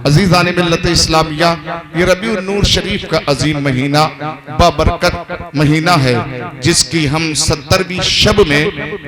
अजीज़ान मिल्लत इस्लामिया, ये रबीउन नूर शरीफ का अजीम महीना बाबरकत महीना है, जिसकी हम 70वीं शब में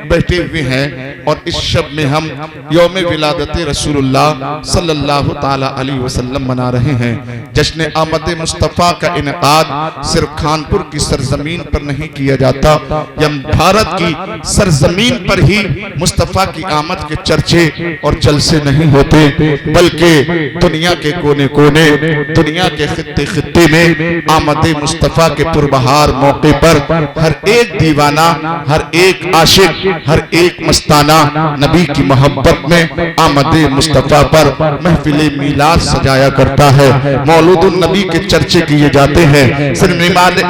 बैठे हुए हैं और इस शब में हम यौम विलादत रसूलुल्लाह सल्लल्लाहु ताला अलैहि वसल्लम मना रहे हैं। जश्न आमद मुस्तफ़ा का इनकाद सिर्फ कानपुर की सरजमीन पर नहीं किया जाता, यह भारत की सरजमीन पर ही मुस्तफ़ा की आमद के चर्चे और जलसे नहीं होते, बल्कि दुनिया के कोने कोने, दुनिया के खित्ते खित्ते में आमद मुस्तफ़ा के पुरबहार मौके पर हर एक दीवाना, हर एक आशिक, हर एक मस्ताना नबी की मोहब्बत में आमद मुस्तफ़ा पर महफिल मीलाद सजाया करता है। मौलूदुन नबी के चर्चे किए जाते हैं। सिर्फ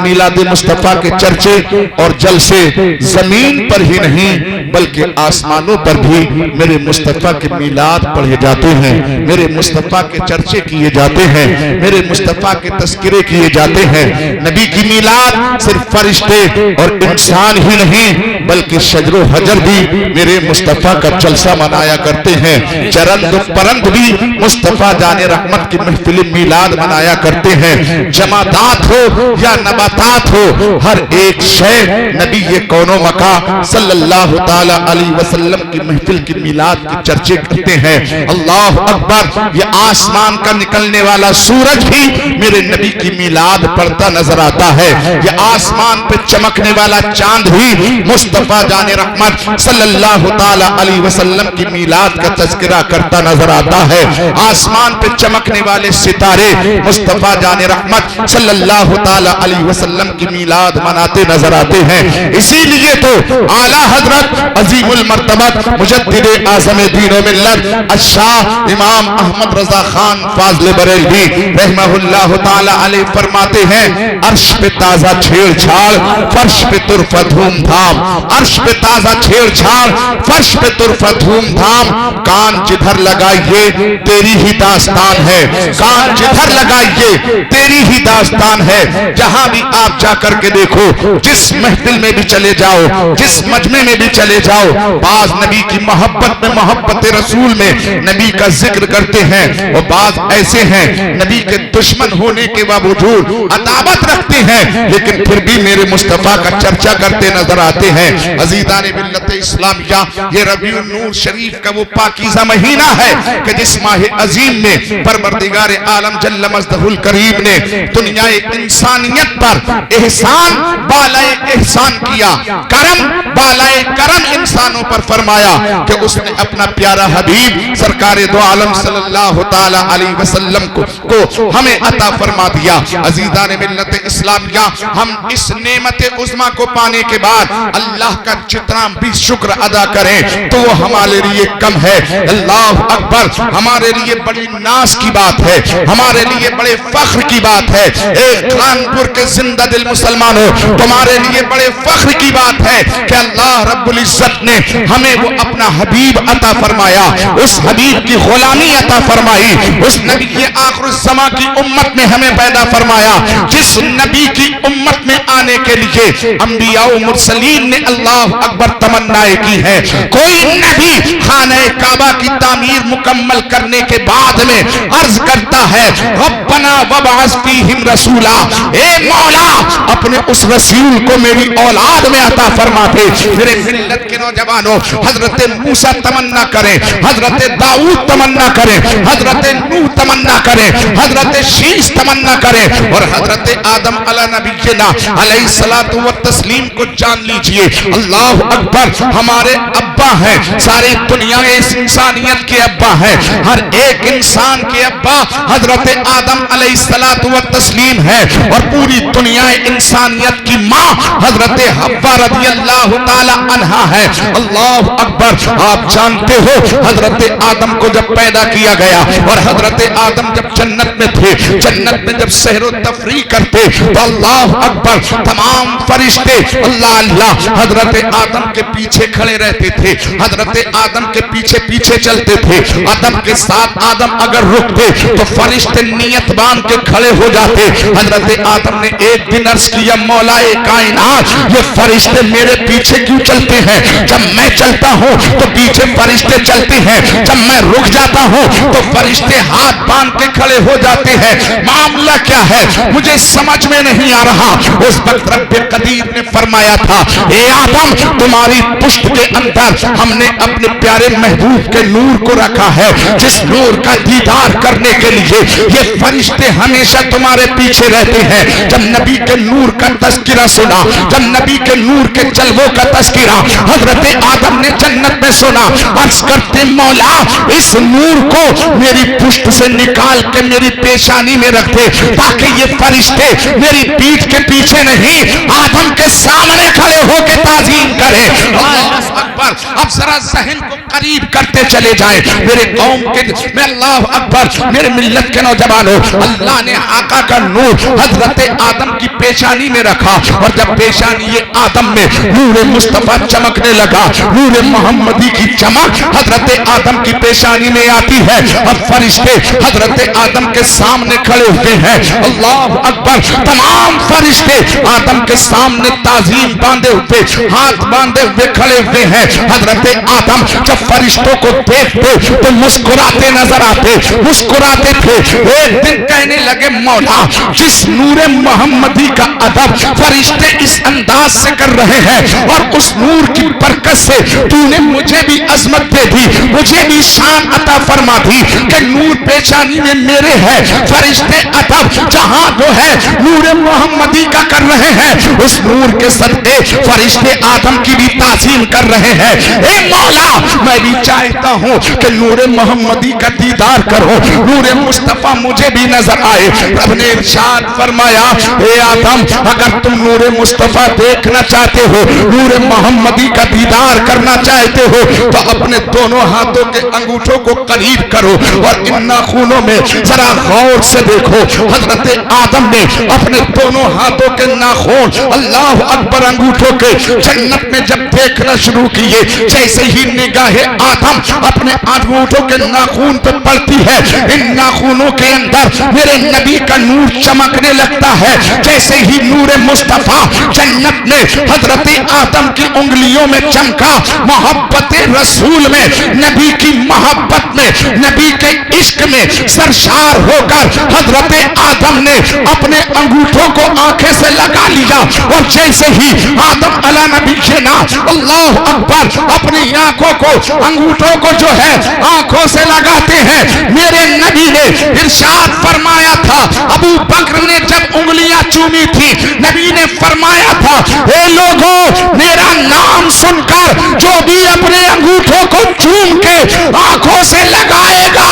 मीलाद मुस्तफ़ा के चर्चे और जलसे जमीन पर ही नहीं बल्कि आसमानों पर भी मेरे मुस्तफ़ा के मीलाद पढ़े जाते हैं, मेरे मुस्तफ़ा के चर्चे किए जाते हैं, मेरे मुस्तफ़ा के तस्किरे किए जाते हैं। नबी की मीलाद सिर्फ फरिश्ते और इंसान ही नहीं बल्कि शजरो हजर भी मेरे मुस्तफ़ा का जलसा मनाया करते हैं। चरंद परंद भी मुस्तफ़ा जाने रहमत की महफिल मीलाद मनाया करते हैं। जमादात हो या नबातात हो, हर एक शय नबी ये कौनो मका सल्लल्लाहु ताला अलैहि वसल्लम की महफिल की मीलाद की चर्चे करते हैं। अल्लाह अकबर, ये आसमान का निकलने वाला सूरज भी मेरे नबी की मीलाद पढ़ता नजर आता है। ये आसमान पे चमकने वाला चांद भी मुस्तफ़ा जाने रहमत सल्लल्लाहु ताला अलैहि वसल्लम की मीलाद का तज़किरा करता नजर आता है। आसमान पे चमकने वाले सितारे मुस्तफ़ा जाने रहमत सल्लल्लाहु ताला अलैहि वसल्लम की मीलाद मनाते नजर आते हैं। इसीलिए तो आला हजरत अजीमुल मर्तबत मुजद्दिद आज़म दीन व मिल्लत अश-शाह इमाम अहमद रजा खान फाज़िल बरेलवी रहमहुल्लाह ताला अलैहि फरमाते हैं, अर्श पे ताजा छेड़छाड़, फर्श पे तुरफा धूमधाम। अर्श पे ताजा छेड़छाड़, फर्श पे तुरफा धूमधाम। कान जिधर लगाइए तेरी ही दास्तान है, कान जिधर लगाइए तेरी ही दास्तान है। जहां भी आप जाकर के देखो, जिस महफिल में भी चले जाओ, जिस मजमे में भी चले जाओ, बाज नबी की मोहब्बत में, मोहब्बत रसूल में नबी का जिक्र करते हैं, और बाज ऐसे हैं नबी के दुश्मन होने के बावजूद अदावत रखते हैं, लेकिन फिर भी मेरे मुस्तफ़ा का चर्चा करते नजर आते हैं। अज़ीज़ान मिल्लत इस्लामिया, ये रबीउन नूर शरीफ का वो पाकीज़ा महीना है कि जिस माह अजीम में परवरदिगार आलम जल्ल मजदहुल करीम ने दुनिया इंसानियत पर एहसान बालाए एहसान किया, करम बालाए करम इंसानों पर फरमाया कि उसने अपना प्यारा हबीब सरकार दो आलम सल्लल्लाहु ताला अलैहि वसल्लम को हमें अता फरमा दिया। अज़ीज़ान मिल्लत इस्लामिया, हम इस नेमत उज़्मा को पाने के बाद अल्लाह का जितना भी शुक्र अदा करें तो वो हमारे लिए कम है। अल्लाह अकबर, हमारे लिए बड़ी नाज की बात है, हमारे लिए बड़े फख्र की बात है। एक कानपुर के जिंदा दिल मुसलमानों, तुम्हारे लिए बड़े फख्र की बात है कि अल्लाह रब्बुल इज्जत ने हमें वो अपना हबीब अता फरमाया, उस हबीब की गुलामी अता फरमाई, उस नबी के आखिरुज़्ज़मा की उम्मत में हमें पैदा फरमाया, जिस नबी की उम्मत में आने के लिए अंबिया व मुरसलीन ने अल्लाह अकबर तमन्नाएं की है। कोई नबी खाने काबा की तामीर मुकम्मल करने के बाद में अर्ज करता है, रब्बना वबअस फीहिम रसूला, ए मौला अपने उस रसूल को मेरी औलाद में अता फरमा दे। मेरे मिल्लत के नौजवानों, हजरत मूसा तमन्ना करें, हजरत दाऊद तमन्ना करें, हजरत नूह तमन्ना करें, हजरत शीश तमन्ना करें, और हजरत आदम अला नबीना अलैहिस्सलातु व तस्लीम को जान लीजिए। अल्लाह अकबर, हमारे अब्बा हैं, सारी दुनिया इस इंसानियत के अब्बा हैं, हर एक इंसान के अब्बा हजरत आदम अलैहिस्सलातु व तस्लीम है, और पूरी दुनिया इंसानियत की माँ हजरत हव्वा रज़ियल्लाहु ताला अन्हा है। अल्लाह अकबर, आप जानते हो हजरत आदम को जब पैदा किया गया और हजरत आदम जब जन्नत में थे, जन्नत में जब सहरो तफरी करते तो अल्लाह अकबर तमाम फरिश्ते अल्लाह अल्लाह हजरत आदम के पीछे खड़े रहते थे, हजरत आदम के पीछे पीछे चलते थे। आदम के साथ आदम अगर रुकते तो फरिश्ते नियत बांध के खड़े हो जाते। हजरत आदम ने एक दिन अर्ज किया, मौलाए कायनात, ये फरिश्ते मेरे पीछे क्यों चलते हैं? जब मैं चलता हूँ तो पीछे फरिश्ते चलते हैं, जब मैं रुक जाता हूँ तो फरिश्ते हाथ बांध के खड़े हो जाते हैं, मामला क्या है मुझे समझ में नहीं आ रहा। उस वक्त रब्बे कदीर ने फरमाया था, ए आदम तुम्हारी पुष्ट के अंदर हमने अपने प्यारे महबूब के नूर को रखा है, जिस नूर का दीदार करने के लिए ये फरिश्ते हमेशा तुम्हारे पीछे रहते हैं। जब नबी के नूर का तस्किरा सुना, जब नबी के नूर के जलवों का तस्किरा हजरत आदम ने जन्नत में सुना, अर्ज करते मौला इस नूर को मेरी पुष्ट से निकाल के मेरी पेशानी में रख दे, ताकि ये फरिश्ते मेरी पीठ के पीछे नहीं आदम के सामने खड़े होकर ताज़ीम करें। अल्लाह अकबर। अब जरा जहन को करीब करते चले जाए मेरे कौम के, मैं अल्लाह अकबर, मेरे मिल्लत के नौजवानों, अल्लाह ने आका का नूर हजरत आदम की पेशानी में रखा, और जब पेशानी ये आदम में नूर मुस्तफा चमकने लगा, नूर मोहम्मदी की चमक हजरत आदम की पेशानी में आती है, और फरिश्ते हजरत आदम के सामने खड़े होते हैं। अल्लाह अकबर। तमाम फरिश्ते आदम के सामने ताजीम बांधे हुए, हाथ बांधे हुए खड़े हुए हैं। हजरत आदम जब फरिश्तों को देखते तो मुस्कुराते नजर आते, मुस्कुराते थे। एक दिन कहने लगे मौला जिस नूर मोहम्मदी का अदब फरिश्ते इस अंदाज से कर रहे हैं, और उस नूर की बरकत से तूने मुझे भी अजमत दे दी, मुझे भी शान अता फरमा दी कि नूर पेशानी में मेरे है, फरिश्ते अदब जहां जो है नूर मोहम्मदी का कर रहे हैं, उस नूर के सदके फरिश्ते आदम की भी ताज़ीम कर रहे हैं। ए मौला मैं भी चाहता हूं कि नूर मोहम्मदी का दीदार करो, नूर मुस्तफा मुझे भी नजर आए। रब ने इरशाद फरमाया, ए आदम अगर तुम नूर मुस्तफा देखना चाहते हो, नूर मोहम्मदी का दीदार करना चाहते हो, तो अपने दोनों हाथों के अंगूठों को करीब करो और इन नाखूनों में जरा गौर से देखो। हजरत आदम ने अपने दोनों हाथों के नाखून अल्लाह अकबर अंगूठों के जन्नत में जब देखना शुरू किए, जैसे ही निगाहे आदम अपने अंगूठों के नाखून पर पड़ती है, इन नाखूनों के अंदर मेरे नबी का नूर चमकने लगता है। जैसे ही नूर मुस्तफा जन्नत में हजरत आदम की उंगलियों में चमका, मोहब्बत रसूल में, नबी की मोहब्बत में, नबी के इश्क में सरशार होकर हजरत आदम ने अपने अंगूठों को आंखें से लगा लिया, और जैसे ही आदम अला नबी के ना अल्लाह अकबर अपनी आंखों को, अंगूठों को जो है आंखों से लगाते हैं, मेरे नबी ने इरशाद फरमाया था, अबू बकर ने जब उंगलियां चूमी थी, नबी ने फरमाया था, हे लोगों मेरा नाम सुनकर जो भी अपने अंगूठों को चूम के आंखों से लगाएगा,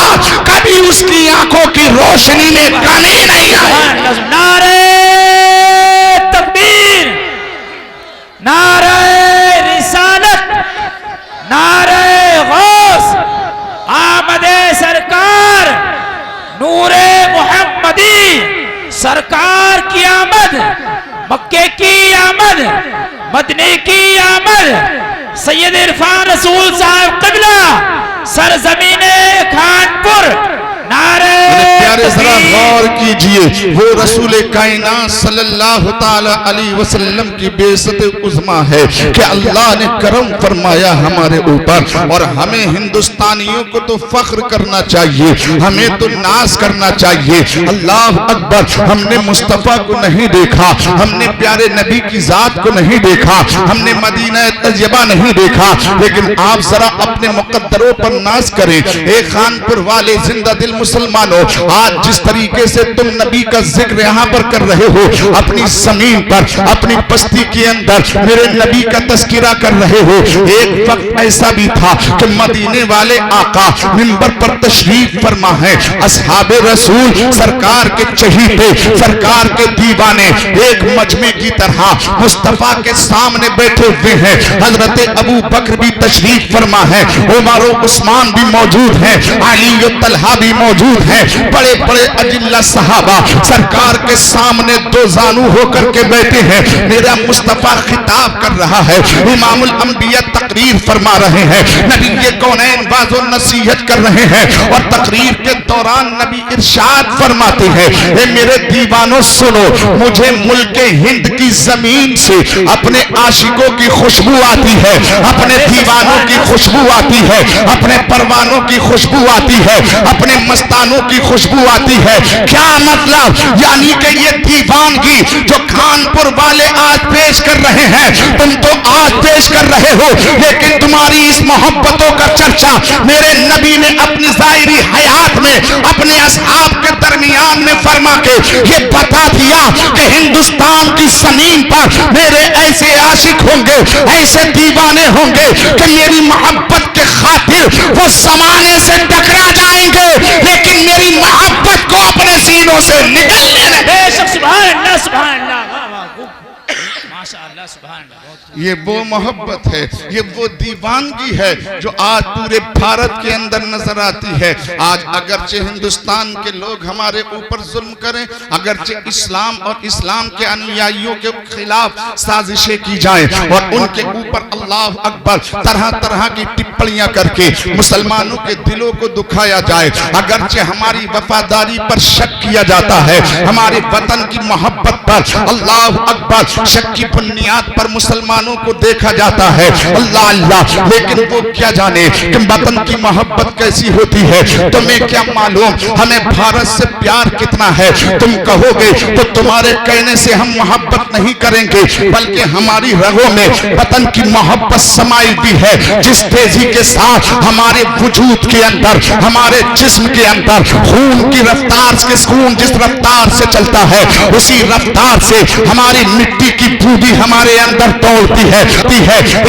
कभी उसकी आंखों की रोशनी में कमी नहीं आएगी। नारे तकबीर, नारे रिसालत, नारे गौस, आमदे सरकार, नूरे मुहम्मदी सरकार की आमद, मक्के की आमद, मदने की आमद, सैयद इरफान रसूल साहब क़िबला सरज़मीने खानपुर। नारे प्यारे जरा गौर कीजिए, वो रसूल कायनात सल्लल्लाहु ताला अलैहि वसल्लम की बेइज्जत उज़्मा है कि अल्लाह ने करम फरमाया हमारे ऊपर, और हमें हिंदुस्तानियों को तो फख्र करना चाहिए, हमें तो नाज करना चाहिए। अल्लाह अकबर। हमने मुस्तफ़ा को नहीं देखा, हमने प्यारे नबी की जात को नहीं देखा, हमने मदीना तैयबा नहीं देखा, लेकिन आप जरा अपने मुकद्दरों पर नाज करें। एक खानपुर वाले जिंदा दिल मुसलमानों, आज जिस तरीके से तुम नबी का जिक्र यहाँ पर कर रहे हो, अपनी जमीन पर, अपनी बस्ती के अंदर मेरे नबी का तस्किरा कर रहे हो, एक वक्त ऐसा भी था कि मदीने वाले आका मिंबर पर तशरीफ फरमा है, असहाबे रसूल सरकार के चहीते, सरकार के दीवाने एक मजमे की तरह मुस्तफा के सामने बैठे हुए हैं। हजरत अबू बकर भी तशरीफ फरमा है, उमर और उस्मान भी मौजूद हैं, अली और तलहा भी मौजूद हैं, बड़े बड़े अजिल्ला सहाबा सरकार के सामने दो जानू होकर के बैठे हैं। मेरा मुस्तफा खिताब कर रहा है, इमामुल अंबिया तकरीर फरमा रहे हैं, नबी ये कौनैन वाज़ो नसीहत कर रहे हैं, और तकरीर के दौरान नबी इरशाद फरमाते हैं, ए मेरे दीवानों सुनो, मुझे मुल्क हिंद की जमीन से अपने आशिकों की खुशबू आती है, अपने दीवानों की खुशबू आती है, अपने परवानों की खुशबू आती है, अपने मस्तानों की खुशबू आती है। क्या मतलब? यानी कि ये दीवानगी जो कानपुर वाले आज पेश कर रहे हैं, तुम तो आज पेश कर रहे हो, लेकिन तुम्हारी इस मोहब्बतों का चर्चा मेरे नबी ने अपनी ज़ाहिरी हयात में अपने असहाब के दरमियान में फरमा के ये बता दिया कि हिंदुस्तान की जमीन पर मेरे ऐसे आशिक होंगे, ऐसे दीवाने होंगे कि मेरी मोहब्बत के खातिर वो जमाने से टकरा जाएंगे, लेकिन मेरी मोहब्बत को अपने सीनों से निकालने बेशक। सुभान अल्लाह, सुभान अल्लाह, वाह वाह, माशाअल्लाह, सुभान अल्लाह। ये वो मोहब्बत है, ये वो दीवानगी है जो आज पूरे भारत के अंदर नजर आती है। आज अगरचे हिंदुस्तान के लोग हमारे ऊपर जुल्म करें, अगरचे इस्लाम और इस्लाम के अनुयायियों के खिलाफ साजिशें की जाएं और उनके ऊपर अल्लाह अकबर तरह तरह की टिप्पणियां करके मुसलमानों के दिलों को दुखाया जाए, अगरचे हमारी वफादारी पर शक किया जाता है, हमारे वतन की मोहब्बत पर अल्लाह अकबर शक की बुनियाद पर मुसलमानों को देखा जाता है, अल्लाह अल्लाह, लेकिन वो क्या जाने कि वतन की मोहब्बत कैसी होती है। तुम्हें क्या मालूम हमें भारत से प्यार कितना है? तुम कहोगे तो तुम्हारे कहने से हम मोहब्बत नहीं करेंगे, बल्कि हमारी रगों में वतन की मोहब्बत समाई भी है। जिस तेजी के साथ हमारे वजूद के अंदर, हमारे जिस्म के अंदर खून की रफ्तार से, खून जिस रफ्तार से चलता है, उसी रफ्तार से हमारी मिट्टी की बूंदी हमारे अंदर तोड़ती है।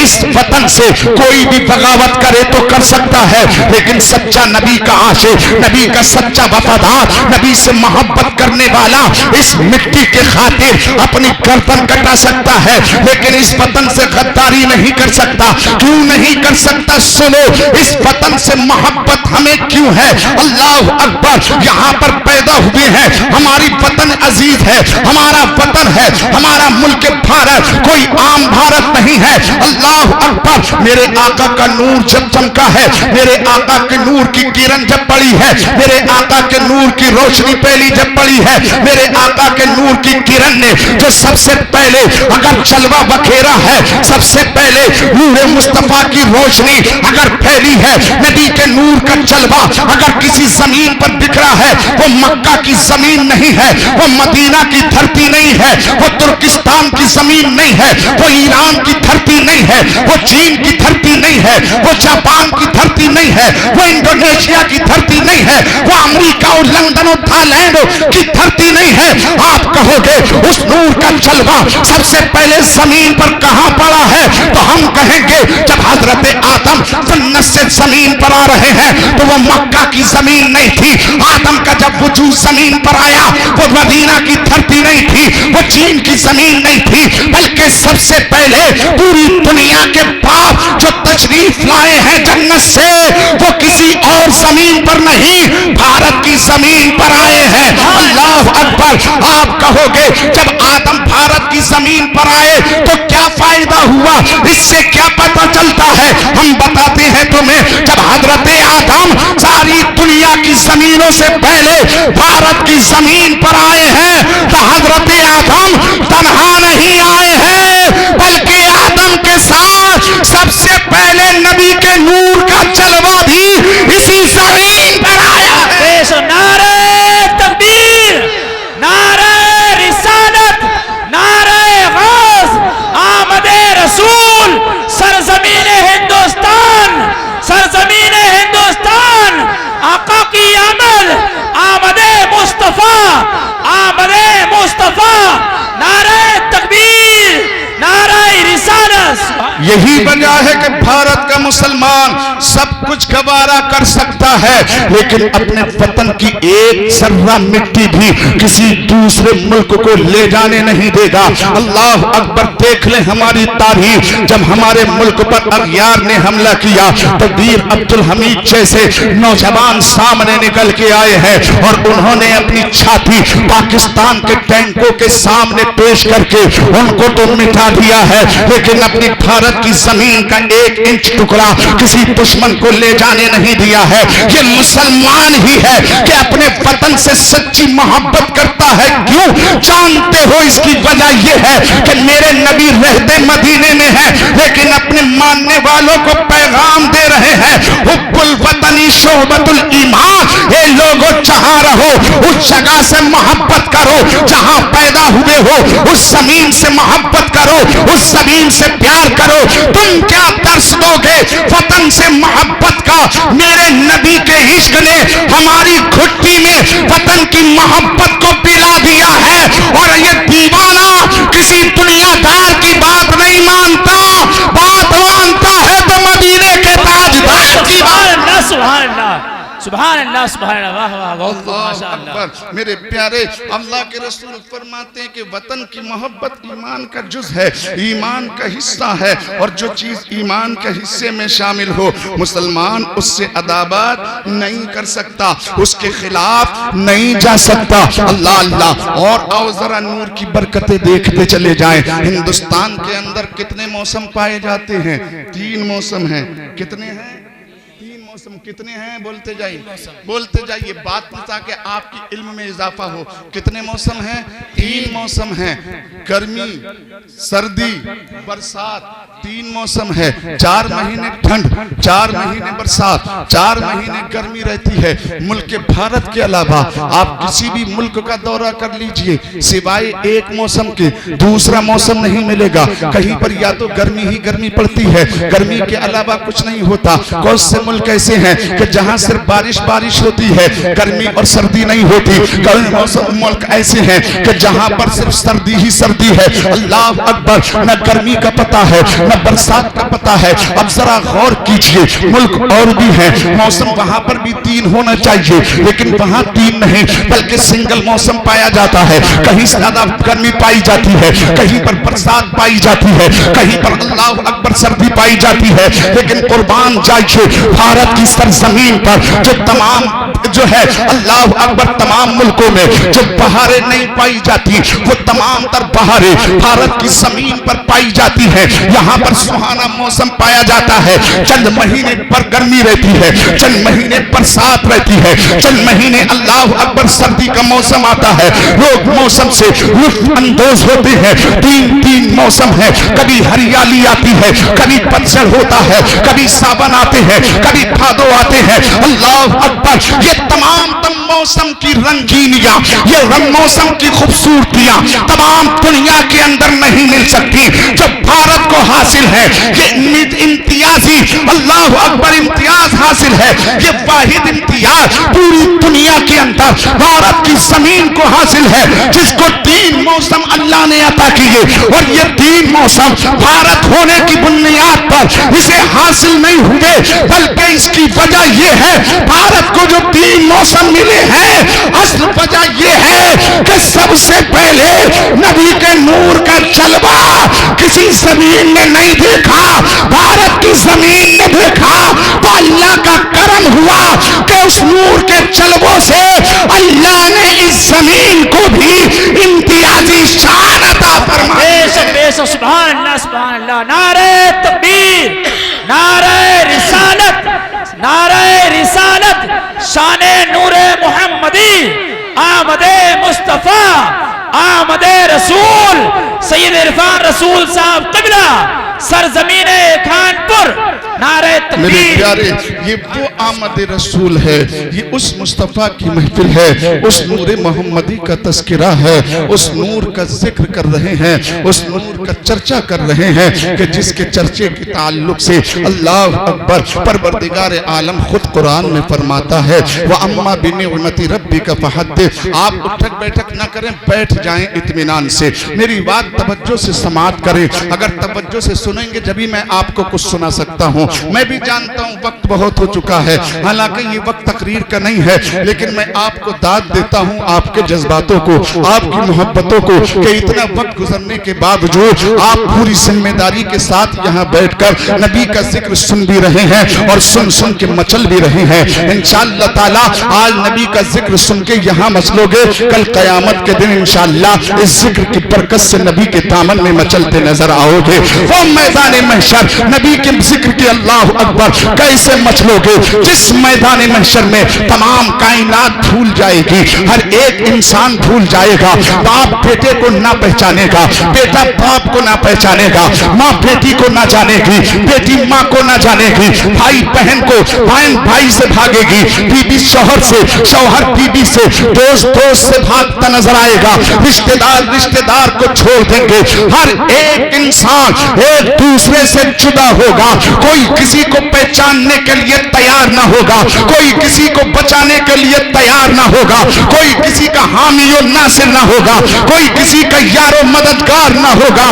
इस वतन से कोई भी बगावत करे तो कर सकता है, लेकिन सच्चा नबी का आशिक, नबी का सच्चा वफादार, नबी से मोहब्बत करने वाला इस मिट्टी के खातिर अपनी गर्दन कटा सकता है, लेकिन इस वतन से गद्दारी नहीं कर सकता। क्यों नहीं कर सकता? सुनो, इस वतन से मोहब्बत हमें क्यों है? अल्लाह अकबर, यहाँ पर पैदा हुए हैं, हमारी वतन अजीज है, हमारा वतन है, हमारा मुल्क भारत कोई आम भारत नहीं है। अल्लाह अकबर, मेरे आका का नूर जब चमका है, मेरे आका के नूर की किरण जब पड़ी है, मेरे आका के नूर की रोशनी पहली जब पड़ी है, मेरे आका के नूर की किरण ने जो सबसे पहले अगर जलवा बखेरा है, सबसे पहले नूर मुस्तफा की रोशनी अगर फैली है, नबी के नूर का जलवा अगर किसी जमीन पर बिखरा है, वो मक्का की जमीन नहीं है, वो मदीना की धरती नहीं है, वो तुर्किस्तान की जमीन नहीं है, वो ईरान की धरती नहीं है, वो चीन की धरती नहीं है, वो जापान की धरती नहीं है, वो इंडोनेशिया की धरती नहीं है, वो अमेरिका और लंदन और थाईलैंड की धरती नहीं है। आप कहोगे उस नूर का जलवा सबसे पहले जमीन पर कहां पड़ा है? तो हम कहेंगे जब हजरत आदम जन्नत से जमीन पर आ रहे हैं तो वो मक्का की जमीन नहीं थी। आदम का जब वजूद जमीन पर आया वो मदीना की धरती नहीं थी, वो चीन की जमीन नहीं थी, बल्कि सबसे पहले पूरी दुनिया के बाप जो तशरीफ लाए हैं जन्नत से, वो किसी और जमीन पर नहीं, भारत की जमीन पर आए हैं। अल्लाह अकबर। आप कहोगे जब आदम भारत की जमीन पर आए तो क्या फायदा हुआ? इससे क्या पता चलता है? हम बताते हैं तुम्हें, जब हजरत आदम सारी दुनिया की जमीनों से पहले भारत की जमीन पर आए हैं, तो हजरत आदम तन्हा नहीं आए हैं, बल्कि आदम के साथ सबसे पहले नबी के नूर का जलवा भी इसी जमीन पर आया है। नारे तकबीर, नारे रिसालत, नारे गौस, आमदे रसूल, सरजमीन हिंदुस्तान, सरजमीन हिंदुस्तान, आका की आमद, आमदे मुस्तफा, आमदे मुस्तफा, नारे तकबीर, नारे रिसालत। यही वजह है कि भारत का मुसलमान सब कुछ गवारा कर सकता है, लेकिन अपने वतन की एक जर्रा मिट्टी भी किसी दूसरे मुल्क को ले जाने नहीं देगा। अल्लाह अकबर। देख ले हमारी तारीख, जब हमारे मुल्क पर अगयार ने हमला किया तो वीर अब्दुल हमीद जैसे नौजवान सामने निकल के आए हैं और उन्होंने अपनी छाती पाकिस्तान के टैंकों के सामने पेश करके उनको तो मिटा दिया है, लेकिन अपनी भारत भारत की जमीन का 1 इंच टुकड़ा किसी दुश्मन को ले जाने नहीं दिया है। ये मुसलमान ही है कि अपने वतन से सच्ची मोहब्बत करता है। क्यों? जानते हो इसकी वजह यह है कि मेरे नबी रहते मदीने में है, लेकिन अपने मानने वालों को पैगाम दे रहे हैं, हुब्बुल वतनी शोबतुल ईमान। ये लोगों जहां रहो उस जगह से मोहब्बत करो, जहां पैदा हुए हो उस जमीन से मोहब्बत करो, उस जमीन से प्यार करो। तुम क्या दर्श दोगे वतन से मोहब्बत का? मेरे नबी के इश्क ने हमारी घुट्टी में वतन की मोहब्बत को पिला दिया है। और ये दीवाना किसी दुनियादार की बात नहीं मानता, बात मानता है तो मदीने के ताजदार की बात। सुभान अल्लाह, सुभान अल्लाह, सुभान अल्लाह, वाह वाह, बहुत अल्लाह। मेरे प्यारे अल्लाह के रसूल फरमाते हैं कि वतन की मोहब्बत ईमान का जुज है, ईमान का हिस्सा है, और जो चीज ईमान के हिस्से में शामिल हो मुसलमान उससे अदावत नहीं कर सकता, उसके खिलाफ नहीं जा सकता। अल्लाह अल्लाह। और आओ जरा नूर की बरकतें देखते चले जाएं। हिंदुस्तान के अंदर कितने मौसम पाए जाते हैं? 3 मौसम हैं। कितने हैं? कितने हैं? बोलते जाइए बात में, ताकि आपकी इल्म में इजाफा हो। कितने मौसम हैं? 3 मौसम हैं। गर्मी, सर्दी, बरसात, 3 मौसम है। 4 महीने ठंड, 4 महीने बरसात, 4 महीने गर्मी रहती है। मुल्क भारत के अलावा आप किसी भी मुल्क का दौरा कर लीजिए, सिवाय एक मौसम के दूसरा मौसम नहीं मिलेगा। कहीं पर या तो गर्मी ही गर्मी पड़ती है, गर्मी के अलावा कुछ नहीं होता। कौन से मुल्क ऐसे हैं कि जहां सिर्फ बारिश होती है, गर्मी और सर्दी नहीं होती। कई मौसम मुल्क ऐसे हैं कि जहां पर सिर्फ सर्दी ही सर्दी है। अल्लाह अकबर। न गर्मी का पता है न बरसात का पता है। अब जरा गौर कीजिए, मुल्क और भी है, मौसम वहां पर भी 3 होना चाहिए, लेकिन वहां 3 नहीं बल्कि सिंगल मौसम पाया जाता है। कहीं ज्यादा गर्मी पाई जाती है, कहीं पर बरसात पाई जाती है, कहीं पर अल्लाह अकबर सर्दी पाई जाती है। लेकिन कुर्बान जाइए, भारत की सरजमीन पर जो है अल्लाह अकबर, तमाम मुल्कों में जो बहारें नहीं पाई जाती वो तमाम तर बहारें भारत की जमीन पर पाई जाती है। यहाँ पर सुहाना मौसम पाया जाता है। चंद महीने पर गर्मी रहती है, चंद महीने बरसात रहती है, चंद महीने अल्लाह अकबर सर्दी का मौसम आता है। लोग मौसम से लुत्फ अंदोज होते हैं। 3 मौसम है। कभी हरियाली आती है, कभी पतझड़ होता है, कभी सावन आते हैं, कभी भादो आते हैं। अल्लाह अकबर। ये तमाम मौसम की रंगीनियां, ये मौसम की खूबसूरतियां तमाम दुनिया के अंदर नहीं मिल सकती जो भारत को हासिल है। ये इम्तियाजी अल्लाह अकबर इम्तियाज हासिल है। ये वाहिद इम्तियाज पूरी दुनिया के अंदर भारत की जमीन को हासिल है, जिसको 3 मौसम अल्लाह ने अता किए। और ये 3 मौसम भारत होने की बुनियाद पर इसे हासिल नहीं हुए, बल्कि इसकी वजह यह है भारत को जो 3 मौसम मिले हैं, असल वजह यह है कि सबसे पहले नबी के नूर का जलवा किसी जमीन ने नहीं देखा, भारत की जमीन ने देखा। तो अल्लाह का करम हुआ कि उस नूर के जलवों से अल्लाह ने इस जमीन को भी इम्तियाजी शान अता फरमाई। सुभान अल्लाह, सुभान अल्लाह। नारे तकबीर, नारे रिसालत, नारे रिसालत, शाने नूरे मुहम्मदी, आमदे मुस्तफा, आमदे रसूल, सैयद इरफान रसूल साहब क़िबला, सरजमीने खानपुर। नारे तकबीर। मेरे प्यारे, ये वो आमद रसूल है, ये उस मुस्तफ़ा की महफिल है, उस नूर मोहम्मदी का तस्करा है, उस नूर का जिक्र कर रहे हैं, उस नूर का चर्चा कर रहे हैं कि जिसके चर्चे के ताल्लुक से अल्लाह अकबर परवरदिगार आलम खुद कुरान में फरमाता है, व अम्मा बिनिअमति रब्बिका फहद्दिस। आप उठक बैठक ना करें, बैठ जाएं इत्मीनान से, मेरी बात तवज्जो से समाअत करें। अगर तवज्जो से सुनेंगे जब भी मैं आपको कुछ सुना सकता हूँ। मैं भी जानता हूँ वक्त बहुत हो चुका है, हालांकि ये वक्त तकरीर का नहीं है, लेकिन मैं आपको दाद देता हूँ आपके जज्बातों को, आपकी मोहब्बतों को, कि इतना वक्त गुजरने के बावजूद आप पूरी जिम्मेदारी के साथ यहाँ बैठकर नबी का जिक्र सुन भी रहे हैं और सुन सुन के मचल भी रहे हैं। इंशाअल्लाह ताला आज नबी का जिक्र सुन के यहाँ मचलोगे, कल कयामत के दिन इंशाअल्लाह इस जिक्र की बरकत से नबी के दामन में मचलते नजर आओगे। वो मैदान महशर नबी के जिक्र के अल्लाह अकबर कैसे मचलोगे, जिस मैदान महशर में तमाम कायनात भूल जाएगी, हर एक इंसान भूल जाएगा, बाप बेटे को ना पहचानेगा, बेटा बाप को ना पहचानेगा, माँ बेटी को ना जानेगी, बेटी माँ को ना जानेगी, भाई बहन को, बहन भाई से भागेगी, बीबी शौहर से, शौहर बीबी से, दोस्त दोस्त से भागता नजर आएगा, रिश्तेदार रिश्तेदार को छोड़ देंगे, हर एक इंसान एक दूसरे से जुदा होगा, कोई किसी को पहचानने के लिए तैयार ना होगा, कोई किसी को बचाने के लिए तैयार ना होगा, कोई किसी का हामी और नासिर ना होगा, कोई किसी का यारो मददगार ना होगा।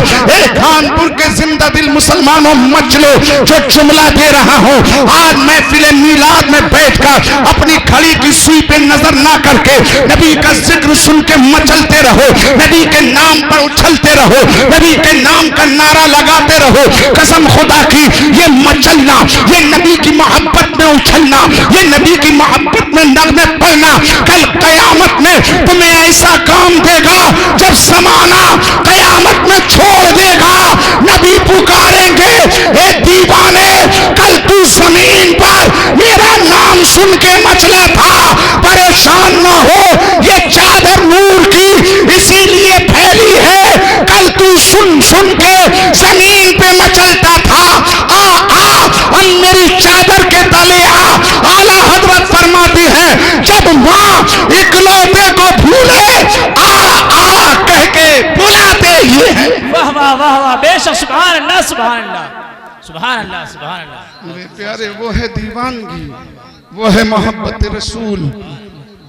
कानपुर के जिंदा दिल मुसलमानों मचलो, जो जुमला दे रहा हूं, आज महफिल मीलाद में बैठकर अपनी खड़ी की सुई पे नजर ना करके नबी का जिक्र सुन के मचलते रहो, नबी के नाम पर उछलते रहो, नबी के नाम का नारा लगाते रहो। कसम खुदा की, ये मचलना, ये नबी की मोहब्बत में उछलना, ये नबी की मोहब्बत में नगमे पढ़ना कल कयामत में तुम्हें ऐसा काम देगा जब जमाना कयामत में छोड़ देगा। नबी पुकारेंगे, ए दीवाने, कल तू जमीन पर मेरा नाम सुन के मचला था, परेशान ना हो, ये चादर नूर की इसीलिए फैली है, कल तू सुन सुन के जमीन पे मचलता था। आ हम मेरी चादर के तले आ। आला हजरत फरमाती है, जब माँ इकलौते को भूले आ कह के बुलाते ये है। वाह वाह वाह वाह, बेशक, सुभान अल्लाह सुभान अल्लाह सुभान अल्लाह सुभान अल्लाह। मेरे प्यारे, वो है दीवानगी, वो है मोहब्बत रसूल,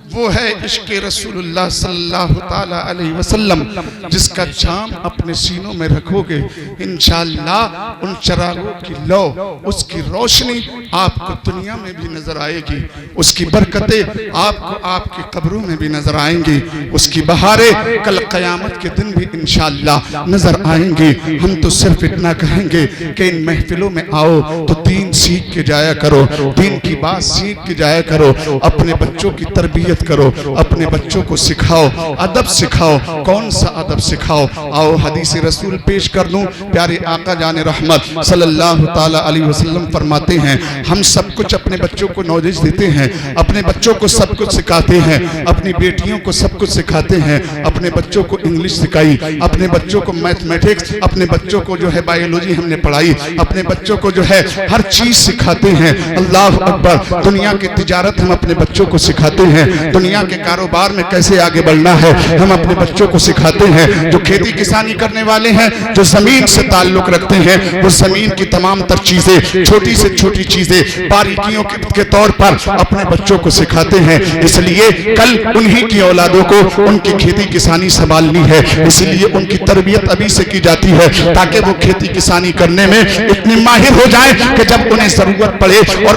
वो है इश्क रसूलुल्लाह सल्लल्लाहु ताला अलैहि वसल्लम, जिसका जाम अपने सीनों में रखोगे इंशाअल्लाह उन चरागों की लो, उसकी रोशनी आपको दुनिया में भी नजर आएगी, उसकी बरकतें आपको आपकी कब्रों में भी नजर आएंगी, उसकी बहारें कल क़यामत के दिन भी इंशाअल्लाह नजर आएंगी। हम तो सिर्फ इतना कहेंगे कि इन महफिलों में आओ तो दीन सीख के जाया करो, दीन की बात सीख के जाया करो, अपने बच्चों की तरबियत करो, अपने बच्चों को सिखाओ, अदब सिखाओ। कौन सा अदब सिखाओ? आओ हदीस रसूल पेश कर दूं। प्यारे आका जाने रहमत सल्लल्लाहु ताला अलैहि वसल्लम फरमाते हैं, हम सब कुछ अपने बच्चों को नॉलेज देते हैं, अपने बच्चों को सब कुछ सिखाते हैं, अपनी बेटियों को सब कुछ सिखाते हैं, अपने बच्चों को इंग्लिश सिखाई, अपने बच्चों को मैथमेटिक्स, अपने बच्चों को जो है बायोलॉजी हमने पढ़ाई, अपने बच्चों को जो है हर चीज सिखाते हैं। अल्लाह अकबर। दुनिया की तिजारत हम अपने बच्चों को सिखाते हैं, दुनिया के कारोबार में कैसे आगे बढ़ना है हम अपने बच्चों को सिखाते हैं। जो खेती किसानी करने वाले हैं, जो जमीन से ताल्लुक रखते हैं, वो जमीन की तमाम तर चीजें, छोटी से छोटी चीजें बारीकियों के तौर पर अपने बच्चों को सिखाते हैं। इसलिए कल उन्हीं की औलादों को उनकी खेती किसानी संभालनी है, इसलिए उनकी तरबियत अभी से की जाती है ताकि वो खेती किसानी करने में इतने माहिर हो जाए कि जब उन्हें जरूरत पड़े और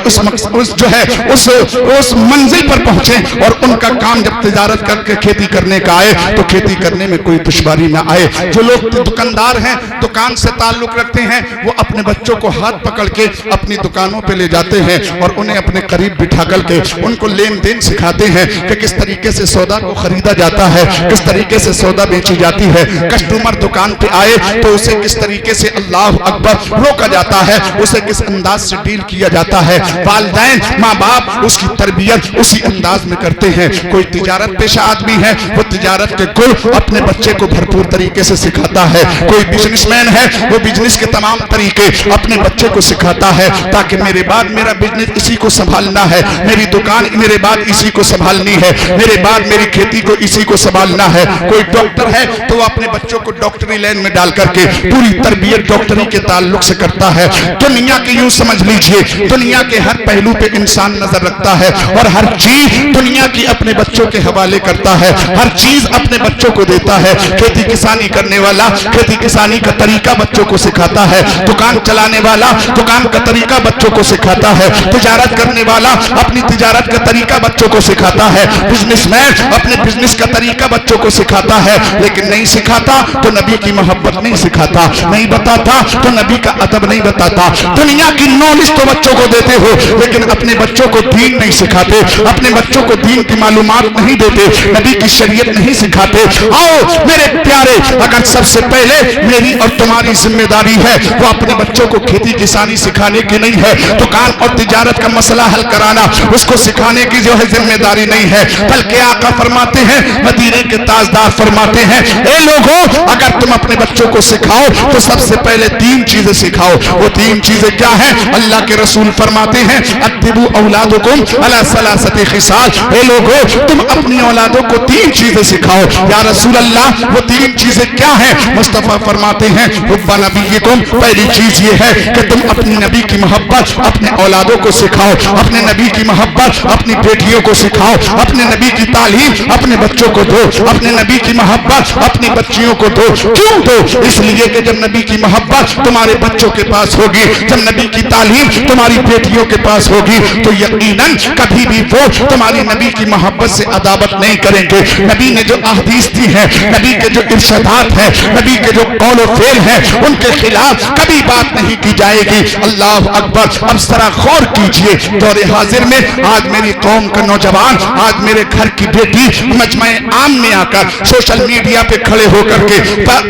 उस मंजिल पर पहुंचे और उनका काम जब तिजारत करके खेती करने का आए तो खेती करने में कोई दुश्वारी ना आए। जो लोग दुकानदार हैं, दुकान से ताल्लुक रखते हैं, वो अपने बच्चों को हाथ पकड़ के अपनी दुकानों पे ले जाते हैं और उन्हें अपने करीब बिठा करके उनको लेन देन सिखाते हैं कि किस तरीके से सौदा को खरीदा जाता है, किस तरीके से सौदा बेची जाती है। कस्टमर दुकान पे आए तो उसे किस तरीके से अल्लाह अकबर रोका जाता है, उसे किस अंदाज से डील किया जाता है। वालिदैन माँ बाप उसकी तरबियत उसी अंदाज में करते हैं। कोई तिजारत पेशा आदमी है, वो तिजारत के गुण अपने बच्चे को भरपूर तरीके से सिखाता है। कोई बिजनेसमैन है, वो बिजनेस के तमाम तरीके अपने बच्चे को सिखाता है ताकि मेरे बाद मेरा बिजनेस इसी को संभालना है, मेरी दुकान मेरे बाद इसी को संभालनी है, मेरे बाद मेरी खेती को इसी को संभालना है। कोई डॉक्टर है तो वो अपने बच्चों को डॉक्टरी लाइन में डाल करके पूरी तरबियत डॉक्टरी के ताल्लुक से करता है। दुनिया के यूं समझ लीजिए, दुनिया के हर पहलू पे इंसान नजर रखता है और हर चीज दुनिया की अपने बच्चों के हवाले करता है, हर चीज अपने बच्चों को देता है। खेती किसानी करने वाला खेती किसानी का तरीका बच्चों को सिखाता है, दुकान चलाने वाला दुकान का तरीका बच्चों को सिखाता है, तिजारत करने वाला अपनी तिजारत का तरीका बच्चों को सिखाता है, बिजनेसमैन अपने बिजनेस का तरीका बच्चों को सिखाता है। लेकिन नहीं सिखाता तो नबी की मोहब्बत नहीं सिखाता, नहीं बताता तो नबी का अदब नहीं बताता। दुनिया की नॉलेज तो बच्चों को देते हो लेकिन अपने बच्चों को दीन नहीं सिखाते, अपने बच्चों को दीन की मालूमात नहीं देते, नबी की शरीयत नहीं सिखाते। आओ मेरे प्यारे, अगर सबसे पहले मेरी और तुम्हारी जिम्मेदारी है वो अपने बच्चों को खेती किसानी सिखाने की नहीं है, दुकान और तिजारत का मसला हल कराना उसको सिखाने की जो है जिम्मेदारी नहीं है, बल्कि आका फरमाते हैं, मदीने के ताजदार फरमाते हैं, ए लोगों अगर तुम अपने बच्चों को सिखाओ तो सबसे पहले 3 चीजें सिखाओ। वो 3 चीजें क्या है? अल्लाह के रसूल फरमाते हैं, अद्दिबू औलादुकुम अला सलासति खिसाल, ए लोगों तुम अपनी औलादों को 3 चीजें सिखाओ। या रसूल अल्लाह वो 3 चीजें क्या है? मुस्तफा फरमाते हैं, हुब्बा नबीयकुम, पहली चीज ये है कि तुम अपनी नबी की मोहब्बत अपने औलादों को सिखाओ, अपने नबी की मोहब्बत अपनी बेटियों को सिखाओ, अपने नबी की तालीम अपने बच्चों को दो, अपने नबी की मोहब्बत अपनी बच्चियों को दो। क्यों दो? इसलिए कि जब नबी की मोहब्बत तुम्हारे बच्चों के पास होगी, जब नबी की तालीम तुम्हारी बेटियों के पास होगी, तो यकीनन कभी भी वो तुम्हारी नबी की मोहब्बत से अदावत नहीं करेंगे। नबी ने जो अहदीस दी है, नबी के जो इरशादात है, नबी के जो कौल और फेल है, उनके खिलाफ कभी बात नहीं की जाएगी। अल्लाह अकबर। अब जरा गौर कीजिए, दौरे हाजिर में आज मेरी कौम का नौजवान, आज मेरे घर की बेटी मजमे आम में आकर सोशल मीडिया पे खड़े होकर के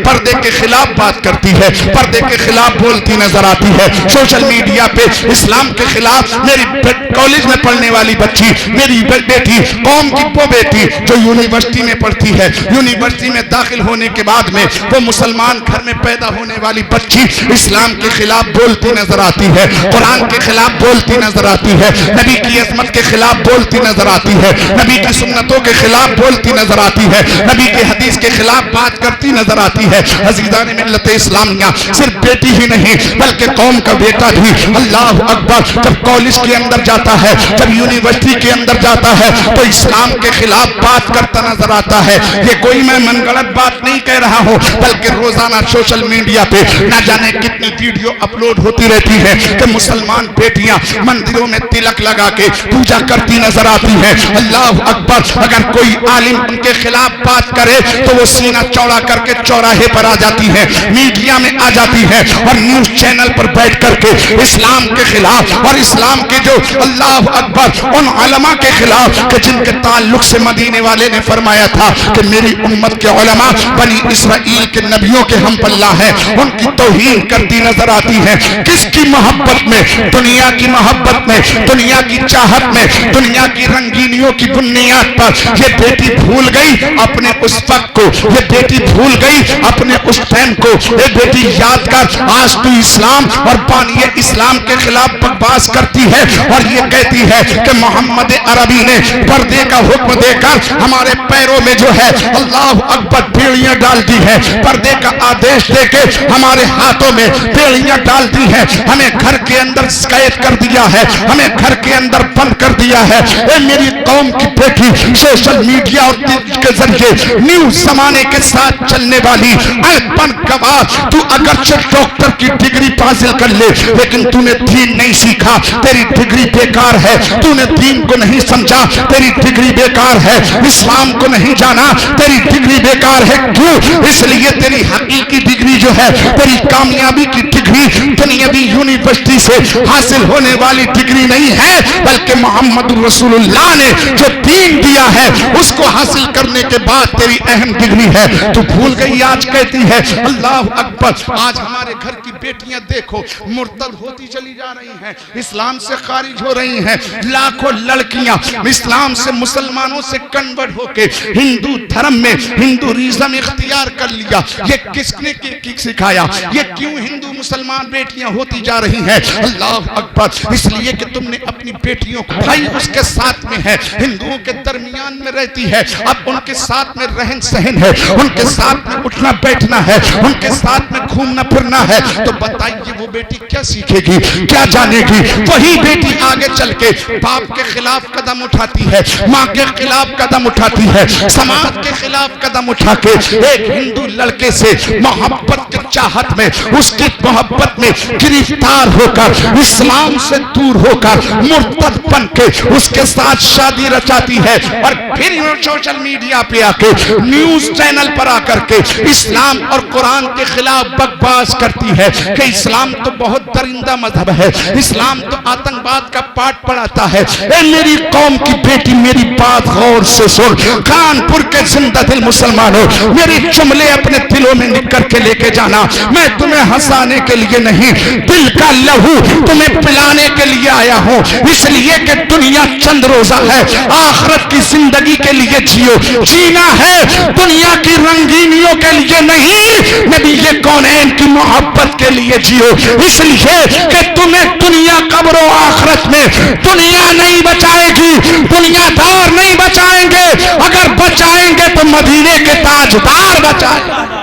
पर्दे के खिलाफ बात करती है, पर्दे के खिलाफ बोलती नजर आती है। सोशल मीडिया पे इस्लाम के खिलाफ मेरी कॉलेज में पढ़ने वाली बच्ची, मेरी बेटी, कौम की वो बेटी जो यूनिवर्सिटी में पढ़ती है, यूनिवर्सिटी में दाखिल होने के बाद में वो मुसलमान घर में पैदा होने वाली बच्ची इस्लाम के खिलाफ बोलती नजर आती है, कुरान के खिलाफ बोलती नजर आती है, नबी की अजमत के खिलाफ बोलती नजर आती है, नबी की सुन्नतों के खिलाफ बोलती नजर आती है, नबी के हदीस के खिलाफ बात करती नजर आती है। अज़ीज़ान मिल्लत इस्लामिया, सिर्फ बेटी ही नहीं बल्कि कौम का बेटा भी, अल्लाह अकबर, जब कॉलेज के अंदर जाता है, जब यूनिवर्सिटी के अंदर जाता है तो इस्लाम के खिलाफ बात करता नजर आता है। ये कोई मैं मनगढ़ंत बात नहीं कह रहा हूँ, बल्कि रोजाना सोशल मीडिया पे ना जाने कितनी वीडियो अपलोड होती रहती है कि मुसलमान बेटियां मंदिरों में तिलक लगा के पूजा करती नजर आती है। अल्लाह अकबर। अगर कोई आलिम उनके खिलाफ बात करे तो वो सीना चौड़ा करके चौराहे पर आ जाती है, मीडिया में आ जाती है और न्यूज चैनल पर बैठ करके इस्लाम के खिलाफ और इस्लाम के जो अल्लाह अकबर उन उलमा के खिलाफ कि जिनके ताल्लुक से मदीने वाले ने फरमाया था कि मेरी उम्मत के उलमा बनी इस्राइल के नबियों के हम पल्ला है, उनकी तौहीन करती नजर आती है। किसकी मोहब्बत में? दुनिया की मोहब्बत में, दुनिया की चाहत में, दुनिया की रंगीनियों की बुनियाद पर ये बेटी भूल गई अपने उस वक्त को, ये बेटी भूल गई अपने उस टाइम को। ये बेटी याद कर, आज तू इस्लाम और बानिए इस्लाम के खिलाफ बकवास करती है और ये कहती है कि मोहम्मद अरबी ने पर्दे का हुक्म देकर हमारे पैरों में जो है अल्लाह अकबर बेड़ियां डाल दी है, पर्दे का आदेश देके हमारे हाथों में बेड़ियां डाल दी है, हमें घर के अंदर कैद कर दिया है, हमें घर के अंदर बंद कर दिया है। ए मेरी कौम की बेटी, सोशल मीडिया और के जरिए न्यूज जमाने के साथ चलने वाली अनपढ़ गवाह, तू अगर डॉक्टर की डिग्री हासिल कर ले लेकिन तूने दीन नहीं सीखा, तेरी डिग्री बेकार है। तूने दीन को नहीं समझा, तेरी डिग्री बेकार है। इस्लाम को नहीं जाना, तेरी डिग्री बेकार है। क्यों? इसलिए तेरी हकीकी डिग्री जो है, तेरी कामयाबी की डिग्री दुनियावी यूनिवर्सिटी से हासिल होने वाली डिग्री नहीं है, बल्कि मोहम्मद रसूलुल्लाह ने जो दीन दिया है उसको हासिल करने के बाद तेरी अहम डिग्री है। तू भूल गई, आज कहती है अल्लाह अकबर। आज हमारे घर की बेटियां देखो मुर्तद होती चली जा रही हैं, इस्लाम से खारिज हो रही हैं। लाखों लड़कियां इस्लाम से, मुसलमानों से कन्वर्ट होके हिंदू धर्म में हिंदूइज्म इख्तियार कर लिया। ये किसने सिखाया? ये क्यों हिंदू मुसलमान बेटियां होती जा रही हैं? अल्लाह अकबर। इसलिए कि तुमने अपनी बेटियों को, भाई उसके साथ में है, हिंदुओं के दरमियान में रहती है, अब उनके साथ में रहन सहन है, उनके साथ में उठना बैठना है, उनके साथ में घूमना फिरना है, तो बताइए वो बेटी क्या सीखेगी, क्या जानेगी? वही बेटी आगे चल के बाप के खिलाफ कदम उठाती है, माँ के खिलाफ कदम उठाती है, समाज के खिलाफ कदम उठा के एक हिंदू लड़के से मोहब्बत के चाहत में उसकी मोहब्बत में गिरफ्तार होकर इस्लाम से दूर होकर मुर्तद बन के उसके साथ शादी रचाती है और फिर सोशल मीडिया पे आके न्यूज चैनल पर आकर के इस्लाम और कुरान के खिलाफ बकवास करती है कि इस्लाम तो बहुत दरिंदा मजहब है, इस्लाम तो आतंकवाद का पाठ पढ़ाता है। ए मेरी कौम की बेटी, मेरी बात गौर से सुन। कानपुर के जिंदा दिल मुसलमानों, मेरे जुमले अपने दिलों में निकल के लेके जाना। मैं तुम्हें हंसाने के लिए नहीं, दिल का लहू तुम्हें पिलाने के लिए आया हूँ, इसलिए कि दुनिया चंद रोजा है, आखिरत की जिंदगी के लिए जियो। जीना है दुनिया की रंगीनियों के लिए नहीं, नबी ये कौनैन की मोहब्बत के लिए जियो। इसलिए कि तुम्हें दुनिया कब्र आखिरत में दुनिया नहीं बचाएगी, दुनियादार नहीं बचाएंगे, अगर बचाएंगे तो मदीने के ताजदार बचाएंगे।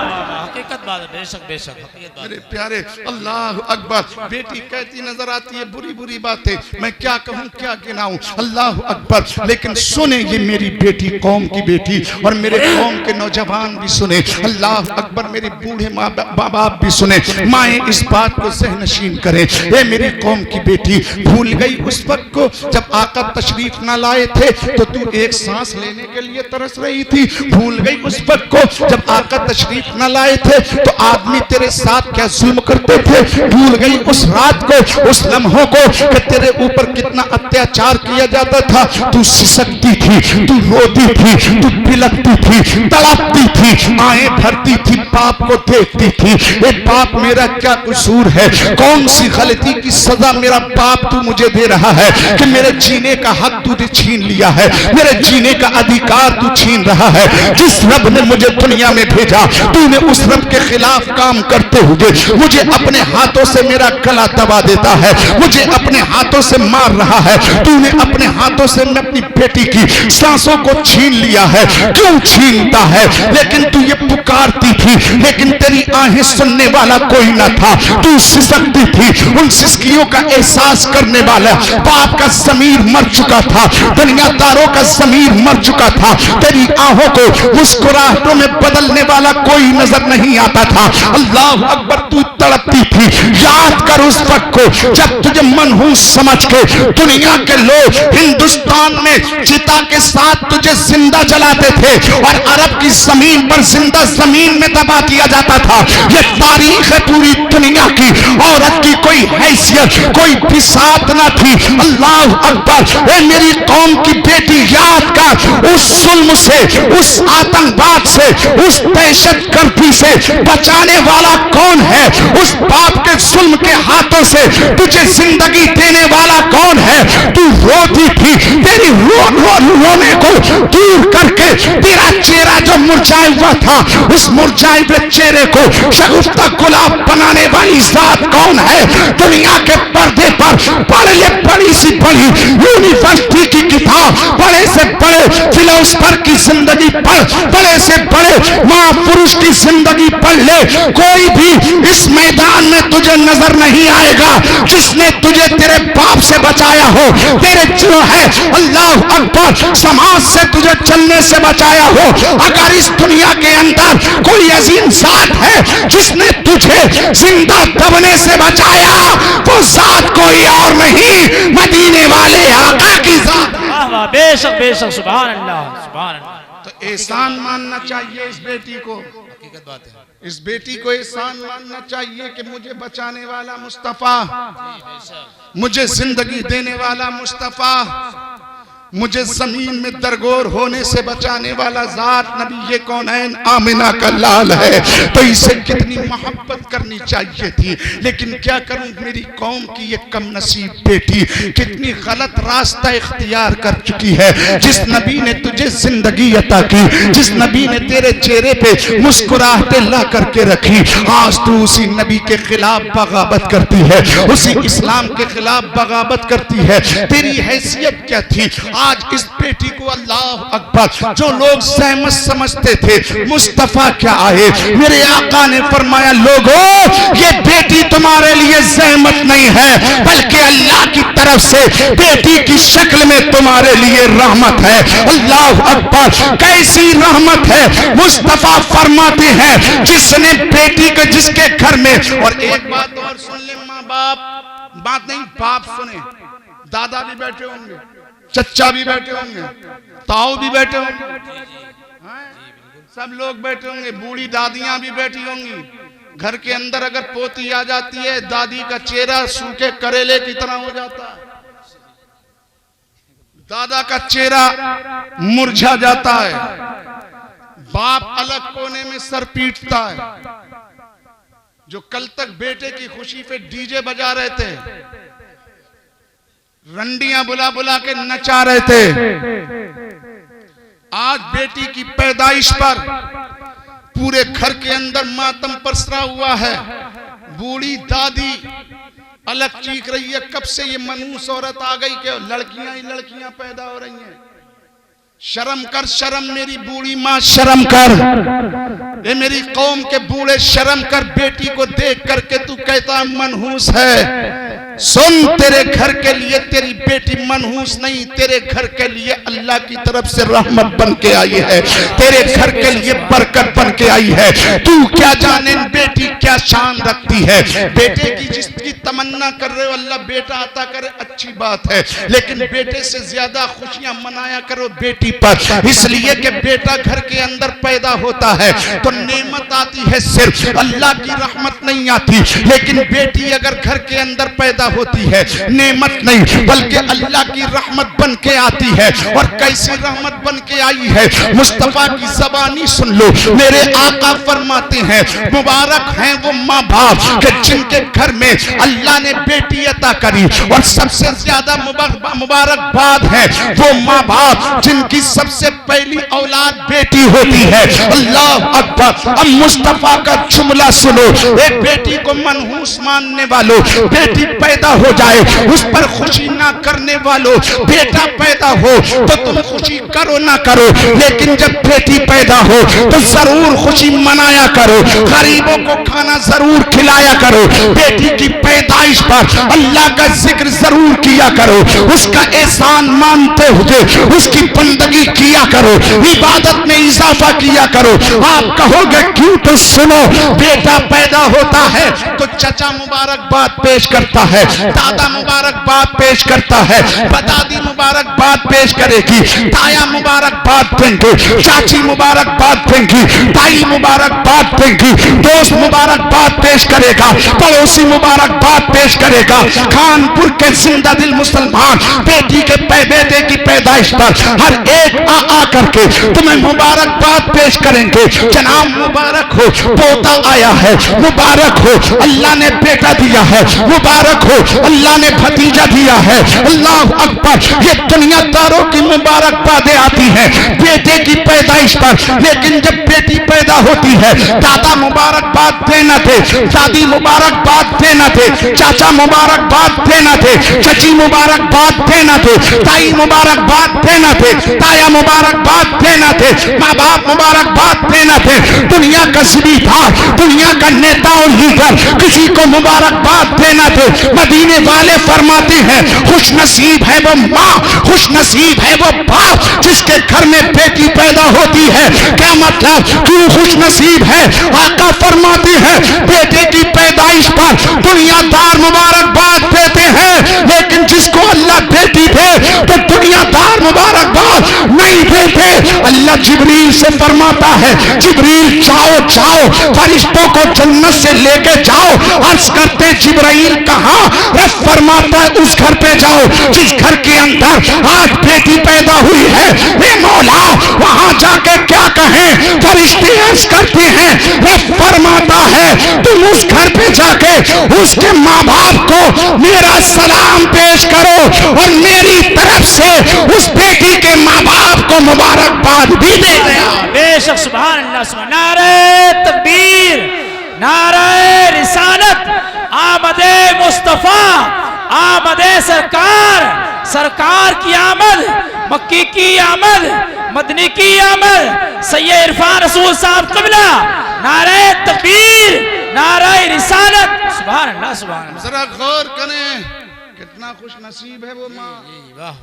बेशक बेशक मेरे प्यारे, अल्लाह अकबर। बेटी कहती नजर आती है बुरी बुरी बातें, मैं क्या कहूँ क्या गिनाऊं, अल्लाह अकबर। लेकिन सुने ये मेरी बेटी, कौम की बेटी, और मेरे कौम के नौजवान भी सुने, अल्लाह अकबर। मेरे बूढ़े माँ बाप भी सुने, माएँ इस बात को ज़हनशीन करें। ये मेरी कौम की बेटी, भूल गई उस वक्त को जब आका तशरीफ न लाए थे तो तू एक सांस लेने के लिए तरस रही थी। भूल गई उस वक्त को जब आका तशरीफ न लाए थे तो आदमी तेरे साथ क्या जुल्म करते थे। भूल गई उस रात को, उस लम्हों को कि तेरे ऊपर कितना अत्याचार किया जाता था। तू सिसकती थी, तू रोती थी, तू बिलकती थी, तड़पती थी, आएं भरती थी, बाप को देखती थी। ये बाप मेरा क्या कसूर है, कौन सी गलती की सजा मेरा बाप तू मुझे दे रहा है कि मेरे जीने का हक तूने छीन लिया है, मेरे जीने का अधिकार तू छीन रहा है। जिस रब ने मुझे दुनिया में भेजा, तूने उस रब के खिलाफ काम करते हुए मुझे अपने हाथों से मेरा गला दबा देता है, मुझे अपने हाथों से मार रहा है। तूने अपने हाथों से मैं अपनी बेटी की सांसों को छीन लिया है। क्यों छीनता है? लेकिन तू ये पुकारती थी, लेकिन तेरी आहें सुनने वाला कोई ना था। तू सिसकती थी, उन सिसकियों का एहसास करने वाला बाप का ज़मीर मर चुका था, दुनियादारों का ज़मीर मर चुका था। तेरी आहों को मुस्कुराहटों में बदलने वाला कोई नजर नहीं आता था। अल्लाह अकबर। तू तड़पती थी, याद कर उस वक्त को जब तुझे मनहूस समझ के दुनिया के लोग हिंदुस्तान में चिता के साथ तुझे जिंदा जलाते थे और अरब की जमीन पर जिंदा जमीन में दबा दिया जाता था। ये तारीख है पूरी दुनिया की, औरत की कोई हैसियत, कोई बिसात ना थी। अल्लाह अकबर। ए मेरी कौम की बेटी, याद कर उस जुल्म से, उस आतंकवाद से, उस दहशतगर्दी से बचाने वाला कौन है? उस बाप के जुल्म के हाथों से तुझे जिंदगी देने वाला कौन है? तू रोती थी, तेरी रोने को दूर करके तेरा चेहरा जो मुरझाया हुआ था, उस मुरझाए हुए चेहरे को शगुफ्ता गुलाब बनाने वाली जात कौन है? दुनिया के पर्दे पर पढ़ ले बड़ी सी बड़ी यूनिवर्सिटी की किताब, बड़े से बड़े फिलोसफर की जिंदगी पढ़, बड़े से बड़े महापुरुष की जिंदगी पढ़ ले, कोई भी इस मैदान में तुझे नजर नहीं आएगा जिसने तुझे तेरे बाप से बचाया हो, तेरे जो है अल्लाह अकबर समाज से तुझे चलने से बचाया हो। अगर इस दुनिया के अंदर कोई अजीम जात है जिसने तुझे जिंदा दबने से बचाया, वो जात कोई और नहीं, मदीने वाले आका की जात। बेशक बेशक, सुभान अल्लाह सुभान अल्लाह। तो एहसान मानना चाहिए इस बेटी को, हकीकत बात है। इस बेटी को एहसान मानना चाहिए कि मुझे बचाने वाला मुस्तफा, मुझे जिंदगी देने वाला मुस्तफा, मुझे जमीन में दरगोर होने से बचाने वाला जात नबी ये कौनैन आमिना का लाल है। तो इसे कितनी मोहब्बत करनी चाहिए थी। लेकिन क्या करूं, मेरी कौम की ये कम नसीब बेटी कितनी गलत रास्ता इख्तियार कर चुकी है। जिस नबी ने तुझे जिंदगी अता की, जिस नबी ने तेरे चेहरे पे मुस्कुराहटें ला करके रखी, आज तू उसी नबी के खिलाफ बगावत करती है, उसी इस्लाम के खिलाफ बगावत करती है। तेरी हैसियत क्या थी? आज इस बेटी को अल्लाह अकबर जो लोग सहमत समझते थे, मुस्तफा क्या आए, मेरे आका ने फरमाया लोगों ये बेटी तुम्हारे लिए सहमत नहीं है बल्कि अल्लाह की तरफ से बेटी की शक्ल में तुम्हारे लिए रहमत है। अल्लाह अकबर, कैसी रहमत है। मुस्तफा फरमाते हैं जिसने बेटी को जिसके घर में, और एक बात और सुन ले माँ बाप, बात नहीं बाप सुने, दादा भी बैठे होंगे, चचा भी बैठे होंगे, ताऊ भी बैठे होंगे, सब लोग बैठे होंगे, बूढ़ी दादियां भी बैठी होंगी। घर के अंदर अगर पोती आ जाती है, दादी का चेहरा सूखे करेले की तरह हो जाता है, दादा का चेहरा मुरझा जाता है, बाप अलग कोने में सर पीटता है। जो कल तक बेटे की खुशी पे डीजे बजा रहे थे, रंडियां बुला बुला के नचा रहे थे, आज बेटी की पैदाइश पर पूरे घर के अंदर मातम पसरा हुआ है। बूढ़ी दादी अलग चीख रही है, कब से ये मनहूस औरत आ गई कि लड़कियां ही लड़कियां पैदा हो रही हैं। शर्म कर, शर्म, मेरी बूढ़ी माँ शर्म कर, ये मेरी कौम के बूढ़े शर्म कर। बेटी को देख करके तू कहता मनहूस है। सुन, तेरे घर के लिए तेरी बेटी मनहूस नहीं, तेरे घर के लिए अल्लाह की तरफ से रहमत बन के आई है, तेरे घर के लिए बरकत बन के आई है। तू क्या जाने बेटी क्या शान रखती है। बेटे की जिसकी तमन्ना कर रहे हो अल्लाह बेटा अता करे, अच्छी बात है, लेकिन बेटे से ज्यादा खुशियां मनाया करो बेटी पर, इसलिए कि बेटा घर के अंदर पैदा होता है तो नेमत आती है, सिर्फ अल्लाह की रहमत नहीं आती। लेकिन बेटी अगर घर के अंदर पैदा होती है, नेमत नहीं बल्कि अल्लाह की रहमत बन के आती है। और कैसी रहमत बन के आई है, मुस्तफा की ज़बानी सुन लो। मेरे आका फरमाते हैं मुबारक हैं वो माँ बाप कि जिनके घर में अल्लाह ने बेटी अता करी, और सबसे ज्यादा मुबारकबाद है वो माँ बाप जिनकी सबसे पहली औलाद बेटी होती है। अल्लाह अकबर। अब मुस्तफा का जुमला सुनो, एक बेटी को मनहूस मानने वालों, बेटी पैदा हो जाए उस पर खुशी ना करने वालों, बेटा पैदा हो तो तुम खुशी करो ना करो, लेकिन जब बेटी पैदा हो तो जरूर खुशी मनाया करो, गरीबों को खाना जरूर खिलाया करो, बेटी की पैदाइश पर अल्लाह का जिक्र जरूर किया करो, उसका एहसान मानते हुए उसकी बंदगी किया करो, इबादत में इजाफा किया करो। आप कहोगे क्यों, तो सुनो, बेटा पैदा होता है तो चचा मुबारकबाद पेश करता है, दादा मुबारकबाद पेश करता है, दादी मुबारकबाद पेश करेगी, ताया मुबारकबाद देंगे, चाची मुबारकबाद देंगी, ताई मुबारकबाद देंगी, दोस्त मुबारकबाद पेश करेगा, पड़ोसी मुबारकबाद पेश करेगा। कानपुर के जिंदा दिल मुसलमान बेटी के बेटे की पैदाइश पर हर एक आ करके तुम्हें मुबारकबाद पेश करेंगे। जनाब मुबारक हो, पोता आया है, मुबारक हो, अल्लाह ने बेटा दिया है, मुबारक हो, अल्लाह ने भतीजा दिया है। अल्लाह अकबर। ये दुनियादारों की मुबारकबादें आती हैं बेटे की पैदाइश पर, लेकिन जब बेटी पैदा होती है दादा मुबारकबाद देना थे, दादी मुबारकबाद देना थे, चाचा मुबारकबाद देना थे, चाची मुबारकबाद देना थे, ताई मुबारकबाद देना थे, ताया मुबारकबाद देना थे, माँ बाप मुबारकबाद देना थे। दुनिया का ज़मींदार, दुनिया का नेता और लीडर किसी को मुबारकबाद देना थे। मदीने वाले फरमाते हैं खुश नसीब है वो माँ, खुश नसीब है वो बाप जिसके घर में बेटी पैदा होती है। क्या मतलब, क्यों खुश नसीब है? आका फरमाते हैं बेटे की पैदाइश पर दुनियादार मुबारकबाद देते हैं, लेकिन जिसको अल्लाह बेटी दे तो दुनियादार मुबारकबाद नहीं देते। अल्लाह जिब्रील से फरमाता है जिब्रील जाओ जाओ फरिश्तों को जन्नत से लेके जाओ। अर्ज करते जिब्राइल कहाँ? रब फरमाता है उस घर पे जाओ जिस घर के अंदर आज बेटी पैदा हुई है। हे मौला, वहां जाके क्या कहें? फरिश्ते अर्ज करते हैं, रब फरमाता है तुम उस घर पे जाके उसके माँ बाप को मेरा सलाम पेश करो और मेरी तरफ से उस बेटी के माँ बाप को मुबारकबाद भी दे दिया। बेशक सुभान अल्लाह, सुभान नारे तकबीर, नारे रिसालत, आमदे मुस्तफा, आमदे सरकार, सरकार की आमद, मक्की की आमद, मदनी की आमद, सैयद इरफान रसूल साहब क़िबला, नारे तकबीर, नारे रिसालत। सुभान अल्लाह, सुभान अल्लाह। जरा गौर करें, कितना खुश नसीब है वो माँ,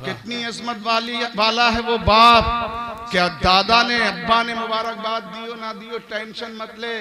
कितनी अजमत वाला है वो बाप। क्या दादा ने अब्बा ने मुबारकबाद दियो ना दियो टेंशन मत ले,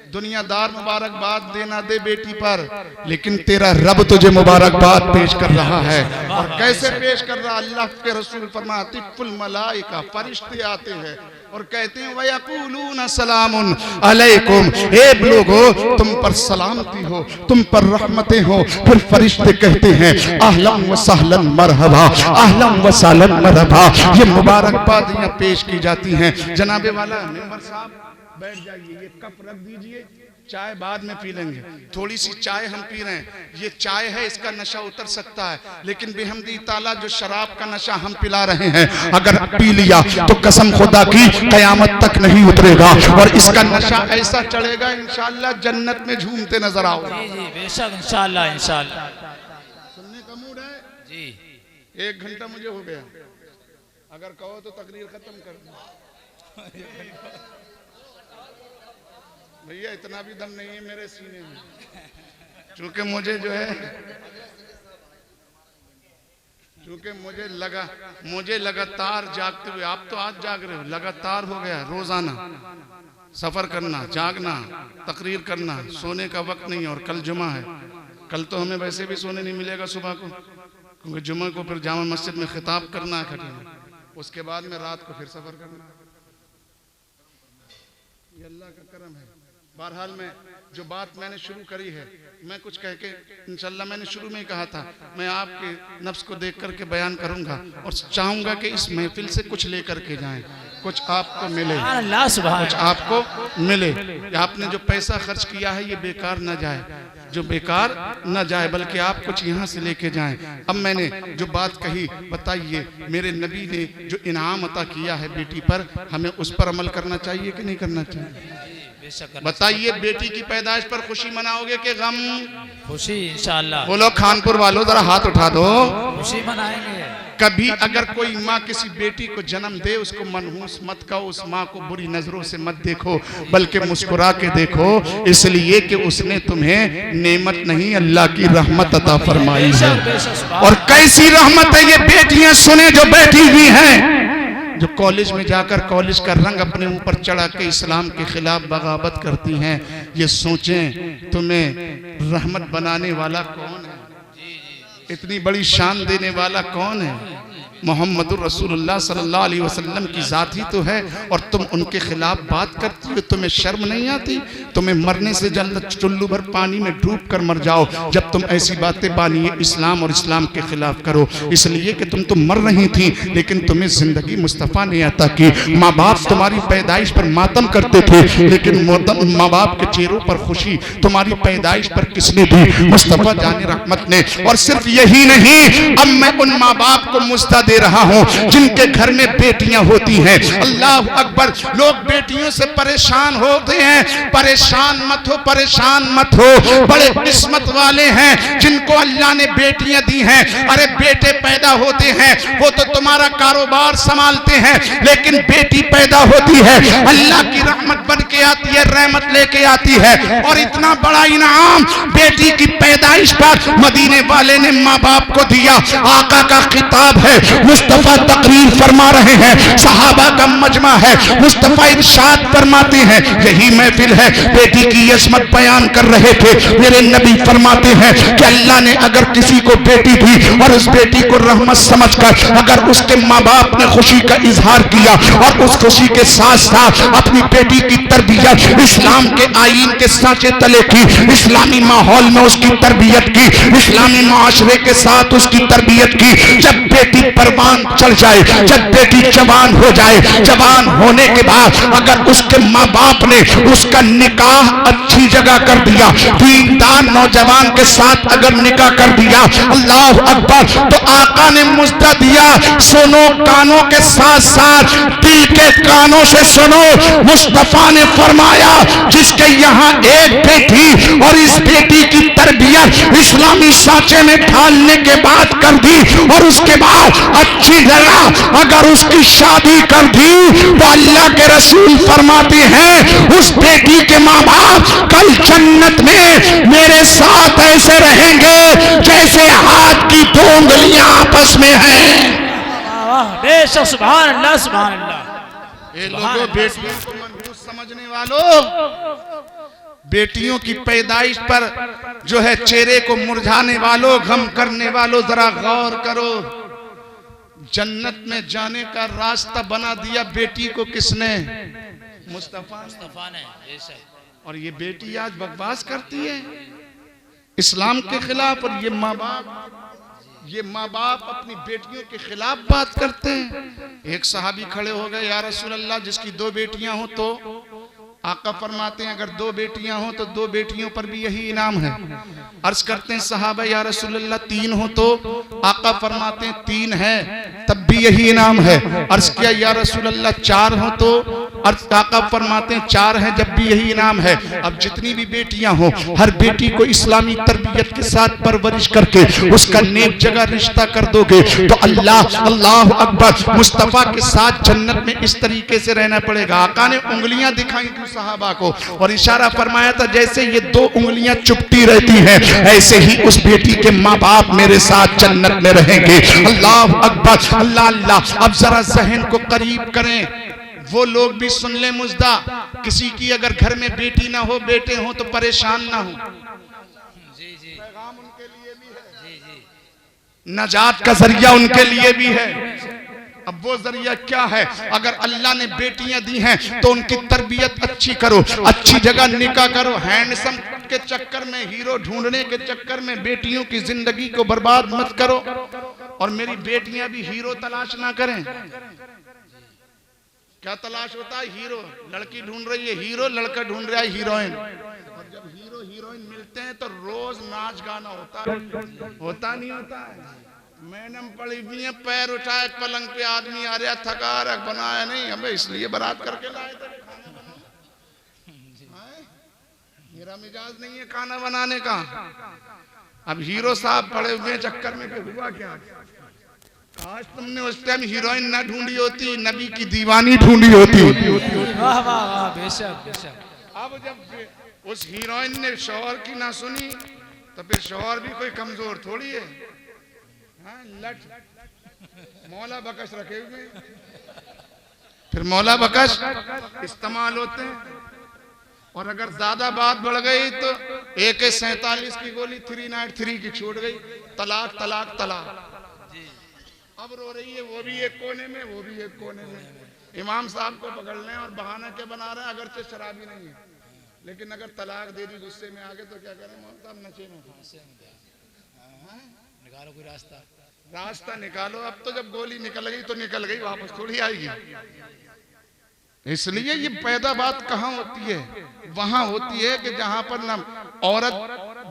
दुनियादार मुबारकबाद देना दे बेटी पर, लेकिन तेरा रब तुझे मुबारकबाद पेश कर रहा है। और कैसे पेश कर रहा? अल्लाह के रसूल फरमाते कुल मलाइका, फरिश्ते आते हैं और कहते हैं वयक़ूलून सलामुन अलैकुम, हे लोगो तुम पर सलामती हो, तुम पर रहमतें हो। फिर फरिश्ते कहते हैं अहलन व सहलन मरहबा, अहलन व सहलन मरहबा। ये मुबारकबादियां पेश की जाती हैं। जनाबे वाला मेंबर साहब बैठ जाइए, ये कप रख दीजिए, चाय बाद में पी लेंगे। थोड़ी सी चाय हम पी रहे हैं, ये चाय है, इसका नशा उतर सकता है, लेकिन बेहमदी ताला जो शराब का नशा हम पिला रहे हैं, अगर पी लिया तो कसम खुदा की कयामत तक नहीं उतरेगा और इसका नशा ऐसा चढ़ेगा इंशाअल्लाह जन्नत में झूमते नजर आओगे। जी जी बेशक इंशाअल्लाह, इंशाअल्लाह। सुनने का मूड है जी। 1 घंटा मुझे हो गया, अगर कहो तो तकरीर खत्म कर दो। भैया इतना भी दम नहीं है मेरे सीने में, क्योंकि मुझे जो है, क्योंकि मुझे लगातार जागते हुए, आप तो आज जाग रहे हो, लगातार हो गया रोजाना सफर करना, जागना, तकरीर करना, सोने का वक्त नहीं है। और कल जुमा है, कल तो हमें वैसे भी सोने नहीं मिलेगा सुबह को, क्योंकि जुमा को फिर जामा मस्जिद में खिताब करना है खटीना, उसके बाद में रात को फिर सफर करना। ये अल्लाह का करम है। बहरहाल में जो बात मैंने शुरू करी है, मैं कुछ कह के इंशाल्लाह, मैंने शुरू में ही कहा था मैं आपके नफ्स को देख करके बयान करूंगा और चाहूंगा कि इस महफिल से कुछ लेकर के जाएं, कुछ आपको मिले, कुछ आपको मिले। आपने जो पैसा खर्च किया है ये बेकार न जाए, जो बेकार न जाए, बल्कि आप कुछ यहाँ से लेके जाएं। अब मैंने जो बात कही, बताइए मेरे नबी ने जो इनाम अता किया है बेटी पर, हमें उस पर अमल करना चाहिए कि नहीं करना चाहिए? बताइए, बेटी की पैदाइश पर खुशी मनाओगे कि गम? खुशी इंशाअल्लाह। बोलो खानपुर वालों जरा हाथ उठा दो। खुशी मनाएंगे। कभी अगर कोई माँ किसी बेटी को जन्म दे, उसको मनहूस मत कहो, उस माँ को बुरी नजरों से मत देखो, बल्कि मुस्कुरा के देखो, इसलिए कि उसने तुम्हें नेमत नहीं अल्लाह की रहमत अता फरमाई है। और कैसी रहमत है ये बेटियां सुने जो बैठी हुई हैं, जो कॉलेज में जाकर कॉलेज का रंग अपने ऊपर चढ़ा के इस्लाम के खिलाफ बगावत करती हैं। ये सोचें तुम्हें रहमत बनाने वाला कौन है, इतनी बड़ी शान देने वाला कौन है? मोहम्मदुर रसूलुल्लाह सल्लल्लाहु अलैहि वसल्लम की जात ही तो है, और तुम उनके खिलाफ बात करती हो। तुम्हें शर्म नहीं आती? तुम्हें मरने से जल्द चुल्लू भर पानी में डूब कर मर जाओ जब तुम ऐसी बातें बानिए इस्लाम और इस्लाम के खिलाफ करो। इसलिए कि तुम तो मर रही थी, लेकिन तुम्हें जिंदगी मुस्तफ़ा ने अता की। माँ बाप तुम्हारी पैदाइश पर मातम करते थे, लेकिन माँ बाप के चेहरों पर खुशी तुम्हारी पैदाइश पर किसने दी? मुस्तफ़ा जाने रहमत ने। और सिर्फ यही नहीं, अब मैं उन माँ बाप को मुस्ता दे रहा हूं जिनके घर में बेटियां होती हैं। अल्लाह अकबर। लोग बेटियों से परेशान होते हैं, परेशान मत हो, परेशान मत हो। बड़े किस्मत वाले हैं जिनको अल्लाह ने बेटियां दी हैं। अरे बेटे पैदा होते हैं वो तो तुम्हारा कारोबार संभालते हैं, लेकिन बेटी पैदा होती है अल्लाह की रहमत बन के आती है, रहमत लेके आती है। और इतना बड़ा इनाम बेटी की पैदाइश पर मदीने वाले ने माँ बाप को दिया। आका का खिताब है, मुस्तफा तकरीर फरमा रहे हैं, सहाबा का मजमा है, मुस्तफा इरशाद फरमाते हैं, यही महफिल है। बेटी की अज़मत बयान कर रहे थे। मेरे नबी फरमाते हैं कि अल्लाह ने अगर किसी को बेटी दी और उस बेटी को रहमत समझकर अगर उसके माँ बाप ने खुशी का इजहार किया और उस खुशी के साथ साथ अपनी बेटी की तरबियत इस्लाम के आईन के सांचे तले की, इस्लामी माहौल में उसकी तरबियत की, इस्लामी माशरे के साथ उसकी तरबियत की, जब बेटी परवान चढ़ जाए, जब बेटी जवान हो जाए, जवान होने के बाद अगर उसके माँ बाप ने उसका निकाह अच्छी जगह कर दिया, दीनदार नौजवान के साथ अगर निकाह कर दिया, अल्लाह अकबर, तो आका ने मुस्ता दिया। सुनो कानों के साथ साथ दिल के कानों से सुनो। मुस्तफा ने फरमाया जिसके यहाँ एक बेटी और इस बेटी की तरबियत इस्लामी सांचे में ढालने के बाद कर दी और उसके बाद अच्छी जगह अगर उसकी शादी कर दी तो अल्लाह के रसूल फरमाते हैं उस बेटी के माँ बाप कल जन्नत में मेरे साथ ऐसे रहेंगे जैसे हाथ की दो उंगलियां आपस में हैं। बेशक सुभान अल्लाह सुभान अल्लाह। ये लोगों बेटियों को मनहूस समझने वालों, बेटियों की पैदाइश पर जो है चेहरे को मुरझाने वालों, गम करने वालों, जरा गौर करो। जन्नत में जाने का रास्ता बना दिया बेटी को किसने? मुस्तफा ने। और ये बेटी आज बकवास करती है इस्लाम के खिलाफ, और ये माँ बाप अपनी बेटियों के खिलाफ बात करते हैं। एक सहाबी खड़े हो गए, या रसूल अल्लाह जिसकी दो बेटियां हो तो आका फरमाते हैं अगर दो बेटियां हो तो दो बेटियों पर भी यही इनाम है। अर्ज करते हैं सहाबा या रसूल अल्लाह तीन हो तो आका फरमाते हैं तीन है तब भी यही इनाम है। अर्ज किया या रसूल अल्लाह चार हो तो आका फरमाते हैं चार है जब भी यही इनाम है। अब जितनी भी बेटियां हो हर बेटी को इस्लामी तरबियत के साथ परवरिश करके उसका नेक जगह रिश्ता कर दोगे तो अल्लाह अल्लाह अकबर मुस्तफा के साथ जन्नत में इस तरीके से रहना पड़ेगा। आका ने उंगलियां दिखाई थी सहाबा को और इशारा फरमाया था जैसे ये दो उंगलियां चुपती रहती हैं ऐसे ही उस बेटी के माँ बाप मेरे साथ जन्नत में रहेंगे। अल्लाह अकबर अल्लाह अल्लाह। अब जरा जहन को करीब करें, वो लोग भी सुन ले मुज्दा, किसी की अगर घर में बेटी ना हो बेटे हो तो परेशान ना हो। पैगाम उनके लिए भी है, नजात का जरिया उनके लिए भी है। अब वो जरिया क्या है? अगर अल्लाह ने बेटियां दी हैं तो उनकी तरबियत अच्छी करो, अच्छी जगह निकाह करो। हैंडसम के चक्कर में, हीरो ढूंढने के चक्कर में बेटियों की जिंदगी को बर्बाद मत करो। और मेरी बेटियां भी हीरो तलाश ना करें। क्या तलाश होता है? हीरो। लड़की ढूंढ रही है हीरो, लड़का ढूंढ रहा है हीरोइन। और जब हीरो हीरोइन मिलते हैं तो रोज नाच गाना होता है, होता नहीं होता है। मैडम पड़ी हुई है, पैर उठाए पलंग पे, आदमी आ रहा थका रहा, बनाया नहीं हमें इसलिए बारात करके लाए थे। मेरा मिजाज नहीं है खाना बनाने का। अब हीरो साहब पड़े हुए चक्कर में हुआ क्या? आज तुमने उस टाइम हीरोइन ना ढूंढी होती, नबी की दीवानी ढूंढी होती। वाह वाह वाह, बेशक बेशक। अब जब उस हीरोइन ने शौहर की ना सुनी तो फिर शौहर भी कोई कमजोर थोड़ी है। हाँ, लट मौला बकश रखे हुए, फिर मौला बकश इस्तेमाल होते हैं। और अगर ज्यादा बात बढ़ गई तो AK-47 की गोली 393 की छूट गई, तलाक तलाक तलाक। अब रो रही है वो भी एक कोने में, वो भी एक कोने में। इमाम साहब को पकड़ लें और बहाना क्या बना रहे हैं, अगरचे शराबी नहीं है लेकिन अगर तलाक दे दी गुस्से में आगे तो क्या करें? साहब नचे में निकालो कोई रास्ता निकालो। अब तो जब गोली निकल गई तो निकल गई, वापस थोड़ी आएगी। इसलिए ये पैदा बात कहाँ होती है? वहां होती है कि जहां पर ना औरत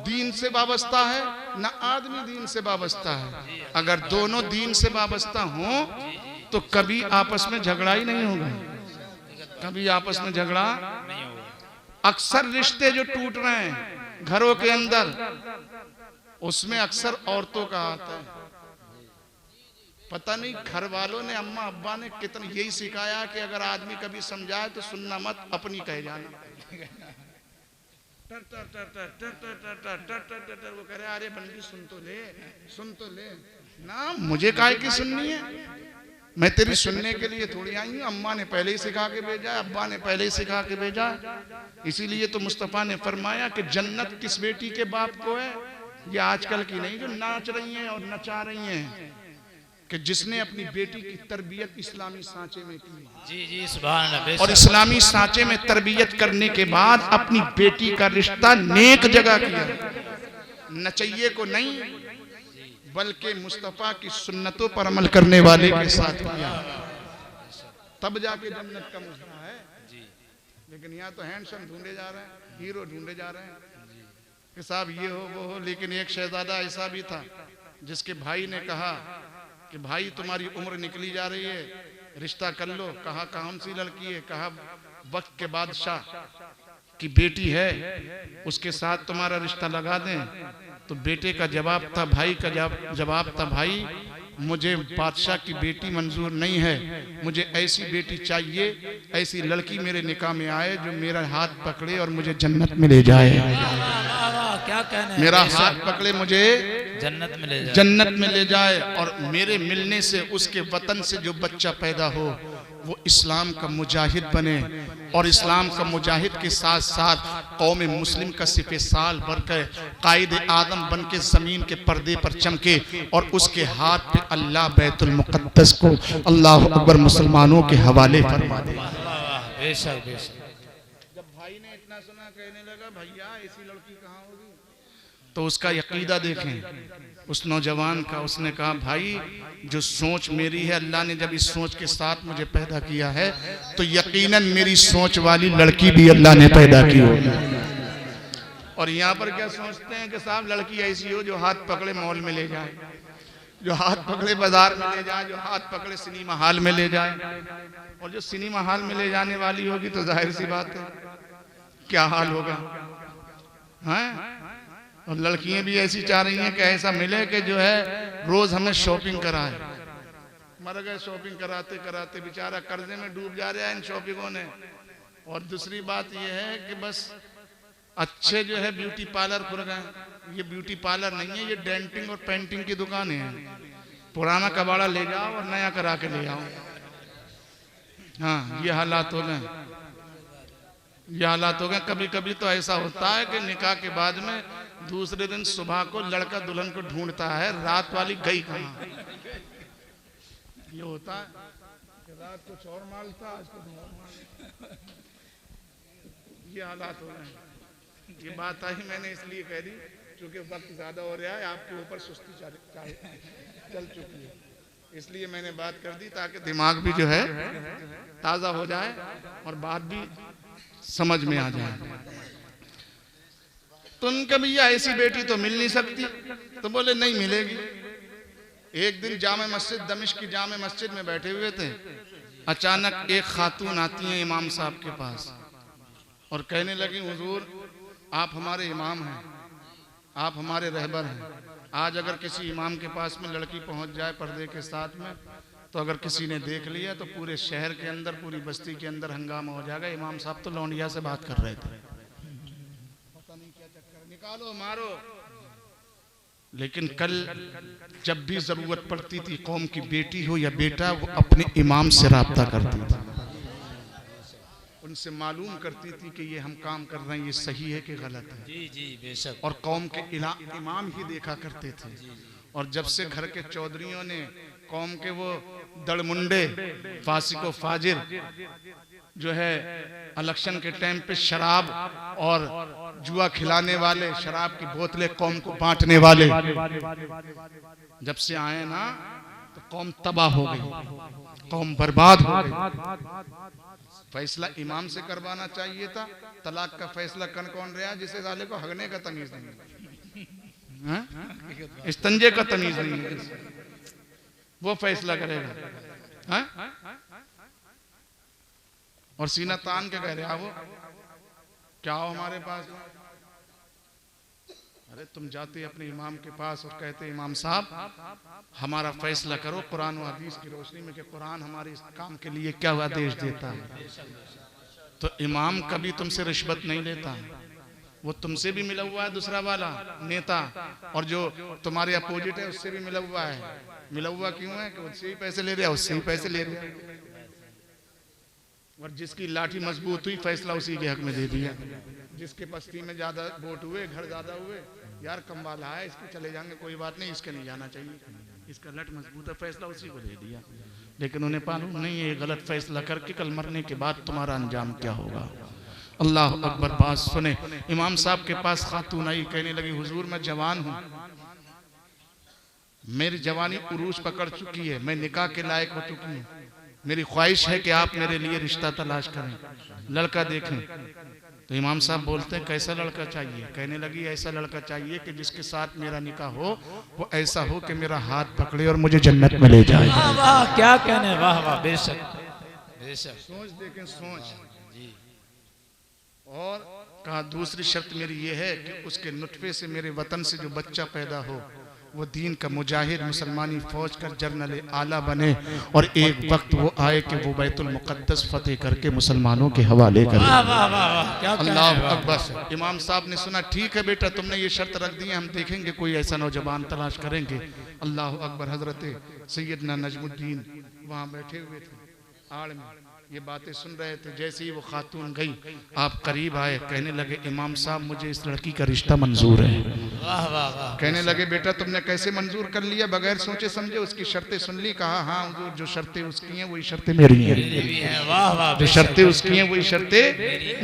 दीन से वाबस्ता है ना आदमी दीन से वाबस्ता है। अगर दोनों दीन से वाबस्ता हो तो कभी आपस में झगड़ा ही नहीं होगा, कभी आपस में झगड़ा नहीं होगा। अक्सर रिश्ते जो टूट रहे हैं घरों के अंदर उसमें अक्सर औरतों का हाथ है। पता नहीं घर वालों ने, अम्मा अब्बा ने कितना यही सिखाया कि अगर आदमी कभी समझाए तो सुनना मत, अपनी कह जाना। टर टर टर टर टर टर टर टर टर टर टर वो कह रहे अरे बंदी सुन तो ले, सुन तो ले ना, मुझे काहे की सुननी है? मैं तेरी सुनने के लिए थोड़ी आई हूँ। अम्मा ने पहले ही सिखा के भेजा है, अब्बा ने पहले ही सिखा के भेजा है। इसीलिए तो मुस्तफा ने फरमाया कि जन्नत किस बेटी के बाप को है? ये आजकल की नहीं जो नाच रही हैं और नचा रही हैं, कि जिसने अपनी बेटी की तरबियत इस्लामी सांचे में की। जी जी सुभान अल्लाह। और इस्लामी सांचे में तरबियत करने के बाद अपनी बेटी का रिश्ता नेक जगह किया, नचइये को नहीं बल्कि मुस्तफा की सुन्नतों पर अमल करने वाले के साथ किया, तब जाके जन्नत का मुस्ता है। लेकिन यहाँ तो हैंडसम ढूंढे जा रहे हैं, हीरो ढूंढे जा रहे हैं कि साहब ये हो वो हो। लेकिन एक शहजादा ऐसा भी था जिसके भाई ने कहा कि भाई तुम्हारी उम्र निकली जा रही है, रिश्ता कर लो। कहा कौन सी लड़की है? कहा वक्त के बादशाह कि बेटी है उसके साथ तुम्हारा रिश्ता लगा दें, तो बेटे का जवाब था, भाई का जवाब था, भाई मुझे बादशाह की बेटी मंजूर नहीं है, मुझे ऐसी बेटी चाहिए, ऐसी लड़की मेरे निकाह में आए जो मेरा हाथ पकड़े और मुझे जन्नत में ले जाए। क्या कहने, मेरा हाथ पकड़े मुझे जन्नत में ले जाए और मेरे मिलने से उसके वतन से जो बच्चा पैदा हो वो इस्लाम का मुजाहिद बने और इस्लाम का मुजाहिद के साथ साथ कौम मुस्लिम का सिफे साल बनकर कायद आदम बन के ज़मीन के पर्दे पर चमके और उसके हाथ पे अल्लाह बैतुल मुक़द्दस को अल्लाह अकबर मुसलमानों के हवाले फरमा दे। बेशक बेशक। जब भाई ने इतना सुना कहने लगा भैया ऐसी लड़की कहाँ होगी, तो उसका यकीदा देखें उस नौजवान का। उसने कहा भाई जो सोच मेरी है, अल्लाह ने जब इस सोच के साथ मुझे पैदा किया है तो यकीनन मेरी सोच वाली लड़की भी अल्लाह ने पैदा की होगी। और यहाँ पर क्या सोचते हैं कि साहब लड़की ऐसी हो जो हाथ पकड़े मॉल में ले जाए, जो हाथ पकड़े बाजार में ले जाए, जो हाथ पकड़े सिनेमा हॉल में ले जाए। और जो सिनेमा हॉल में ले जाने वाली होगी तो जाहिर सी बात है क्या हाल होगा, हैं? और लड़कियां भी ऐसी चाह रही हैं कि ऐसा मिले कि जो है रोज हमें शॉपिंग कराए। मर गए शॉपिंग कराते कराते, बेचारा कर्जे में डूब जा रहा है इन शॉपिंगों ने। और दूसरी बात यह है कि बस अच्छे जो है ब्यूटी पार्लर खुल गए। ये ब्यूटी पार्लर नहीं है, ये डेंटिंग और पेंटिंग की दुकान है। पुराना कबाड़ा ले जाओ और नया करा के ले आओ। हाँ, ये हालात हो गए, ये हालात हो गए। कभी कभी तो ऐसा होता है कि निकाह के बाद में दूसरे दिन सुबह को लड़का दुल्हन को ढूंढता है, रात वाली गई कहाँ। ये होता है कि रात कुछ और माल था, आज कुछ और माल। ये हालात हो रहे हैं। ये बात आई मैंने इसलिए कह दी क्योंकि वक्त ज्यादा हो रहा है, आपके ऊपर सुस्ती चल चुकी है, इसलिए मैंने बात कर दी ताकि दिमाग भी जो है ताजा हो जाए और बात भी समझ में आ जाए। तो उनका भैया ऐसी बेटी तो मिल नहीं सकती, तो बोले नहीं मिलेगी। एक दिन जामे मस्जिद, दमिश्क की जामे मस्जिद में बैठे हुए थे, अचानक एक खातून आती है इमाम साहब के पास और कहने लगी हुजूर आप हमारे इमाम हैं, आप हमारे रहबर हैं। आज अगर किसी इमाम के पास में लड़की पहुंच जाए पर्दे के साथ में, तो अगर किसी ने देख लिया तो पूरे शहर के अंदर, पूरी बस्ती के अंदर हंगामा हो जाएगा। इमाम साहब तो लौंडिया से बात कर रहे थे, पता नहीं क्या चक्कर, निकालो मारो। लेकिन कल जब भी जरूरत पड़ती थी, कौम की बेटी हो या बेटा, वो अपने इमाम से राब्ता करती थी, उनसे मालूम करती थी कि ये हम काम कर रहे हैं ये सही है कि गलत है। जी जी बेशक। और कौम के इमाम ही देखा करते थे। और जब से घर के चौधरियों ने कौम के वो दड़मुंडे फासिको फाजिर जो है इलेक्शन के टाइम पे शराब और जुआ खिलाने वाले, शराब की बोतलें कौम को बांटने वाले जब से आए ना, तो कौम तबाह हो गई, कौम बर्बाद हो गई। फैसला इमाम से करवाना चाहिए था। तलाक का फैसला कौन रहा जिसे साले को हगने का तमीज नहीं है, इस्तंजे का तमीज नहीं है, वो फैसला करेगा। हा? और सीना तान के कह रहे वो क्या हो हमारे पास। अरे तुम जाते अपने इमाम के पास और कहते इमाम साहब हमारा फैसला करो कुरान और हदीस की रोशनी में कि कुरान हमारे इस काम के लिए क्या आदेश देता है। तो इमाम कभी तुमसे रिश्वत नहीं लेता, वो तुमसे भी मिला हुआ है दूसरा वाला नेता, और जो तुम्हारे अपोजिट है उससे भी मिला हुआ है। मिला हुआ क्यों है कि उससे ही पैसे ले रहा है, उससे ही पैसे ले रहा है। और जिसकी लाठी मजबूत हुई फैसला उसी के हक में दे दिया। जिसके बस्ती में ज्यादा वोट हुए, घर ज्यादा हुए, यार कम वाला है इसके चले जाएंगे, कोई बात नहीं, इसके नहीं जाना चाहिए, इसका लट मजबूत है, फैसला उसी को दे दिया। लेकिन उन्हें मालूम नहीं है गलत फैसला करके कल मरने के बाद तुम्हारा अंजाम क्या होगा। अल्लाह अकबर। बात सुने, इमाम साहब के पास खातून आई, कहने लगी हुजूर मैं जवान हूँ, मेरी जवानी उरूज पकड़ चुकी है, मैं निकाह के लायक हो चुकी हूँ, मेरी ख्वाहिश है कि आप मेरे लिए रिश्ता तलाश करें, लड़का देखें। तो इमाम साहब बोलते हैं कैसा लड़का चाहिए। कहने लगी ऐसा लड़का चाहिए कि जिसके साथ मेरा निकाह हो वो ऐसा हो कि मेरा हाथ पकड़े और मुझे जन्नत में ले जाए। वाह वाह क्या कहने, वाह वाह बेशक बेशक। सोच देखें, सोच। और कहा दूसरी शर्त मेरी ये है कि उसके नुतफे से मेरे वतन से जो बच्चा पैदा हो वो दीन का मुजाहिद मुसलमानी फौज का जर्नल आला बने और एक वक्त वो आए कि वो बैतुल मुक़द्दस फतेह करके मुसलमानों के हवाले करे। अल्लाह अकबर। इमाम साहब ने सुना, ठीक है बेटा तुमने ये शर्त रख दी है, हम देखेंगे कोई ऐसा नौजवान तलाश करेंगे। अल्लाह अकबर। हजरत सैयदना नजमुद्दीन वहाँ बैठे हुए थे आड़ में, ये बातें सुन रहे थे। जैसे ही वो खातून गई आप करीब आए, कहने लगे इमाम साहब मुझे इस लड़की का रिश्ता मंजूर है। कहने लगे बेटा तुमने कैसे मंजूर कर लिया? बगैर सोचे समझे उसकी शर्तें सुन ली। कहा हाँ हुजूर जो शर्तें उसकी हैं वही शर्तें मेरी हैं, जो शर्तें उसकी हैं वही शर्तें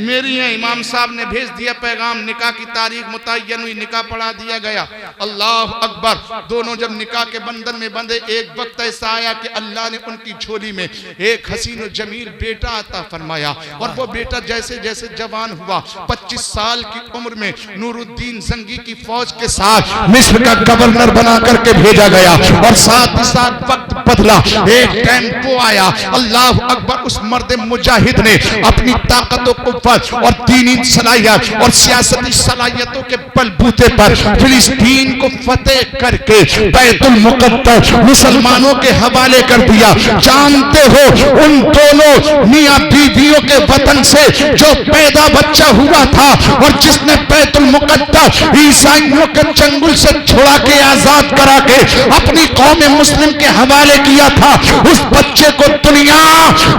मेरी हैं। इमाम साहब ने भेज दिया पैगाम, निकाह की तारीख मुतय्यन हुई, निकाह पढ़ा दिया गया। अल्लाह अकबर। दोनों जब निकाह के बंधन में बंधे, एक वक्त ऐसा आया कि अल्लाह ने उनकी झोली में एक हसीन जमील बेटा अता फरमाया और वो बेटा जैसे जैसे जवान हुआ 25 साल की उम्र में नूरुद्दीन जंगी की फौज के साथ मिस्र का गवर्नर बना करके भेजा गया और साथ ही साथ वक्त बदला। एक टेम्पो आया। अल्लाह अकबर। उस मर्द मुजाहिद ने अपनी ताकत और कुव्वत और दीनी सलाहियत और सियासती सलाहियतों के बलबूते पर फिलिस्तीन को फतेह करके बैतुल मुक़द्दस मुसलमानों के हवाले कर दिया। जानते हो उन दोनों मियां बीवियों के वतन से जो पैदा बच्चा हुआ था और जिसने बैतुल मुक़द्दस ईसाइयों के चंगुल से छुड़ा के आजाद करा के अपनी कौम मुस्लिम के हवाले किया था, उस बच्चे को दुनिया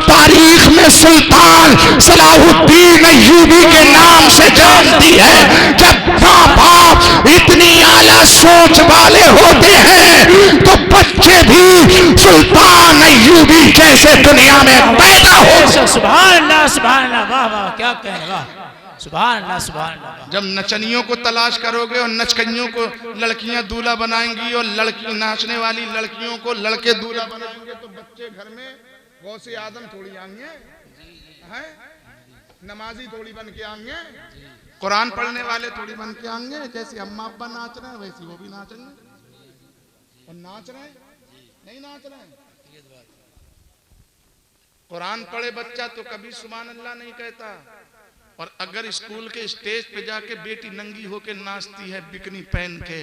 तारीख में सुल्तान सलाहुद्दीन अय्यूबी के नाम से जानती है। जब माँ बाप इतनी आला सोच वाले होते हैं तो बच्चे भी सुल्तान अय्यूबी जैसे दुनिया में पैदा हो। सुभान अल्लाह, सुभान अल्लाह। वाह वाह, क्या कहने, वाह सुभान अल्लाह, सुभान अल्लाह। जब नचनियों को तलाश करोगे और नचकनियों को लड़कियां दूल्हा बनाएंगी और लड़की नाचने वाली लड़कियों को लड़के दूल्हा बनाएंगे तो बच्चे घर में गौसे आदम थोड़ी आएंगे, हैं नमाजी थोड़ी बन के आएंगे, कुरान पढ़ने वाले थोड़ी बन के आएंगे। जैसे अम्मा अब्बा नाच रहे हैं वैसे वो भी नाचेंगे। और नाच रहे नहीं नाच रहे, कुरान पढ़े बच्चा तो कभी सुभान अल्लाह नहीं कहता। और अगर स्कूल के स्टेज पे जाके बेटी नंगी होके नाचती है बिकनी पहन के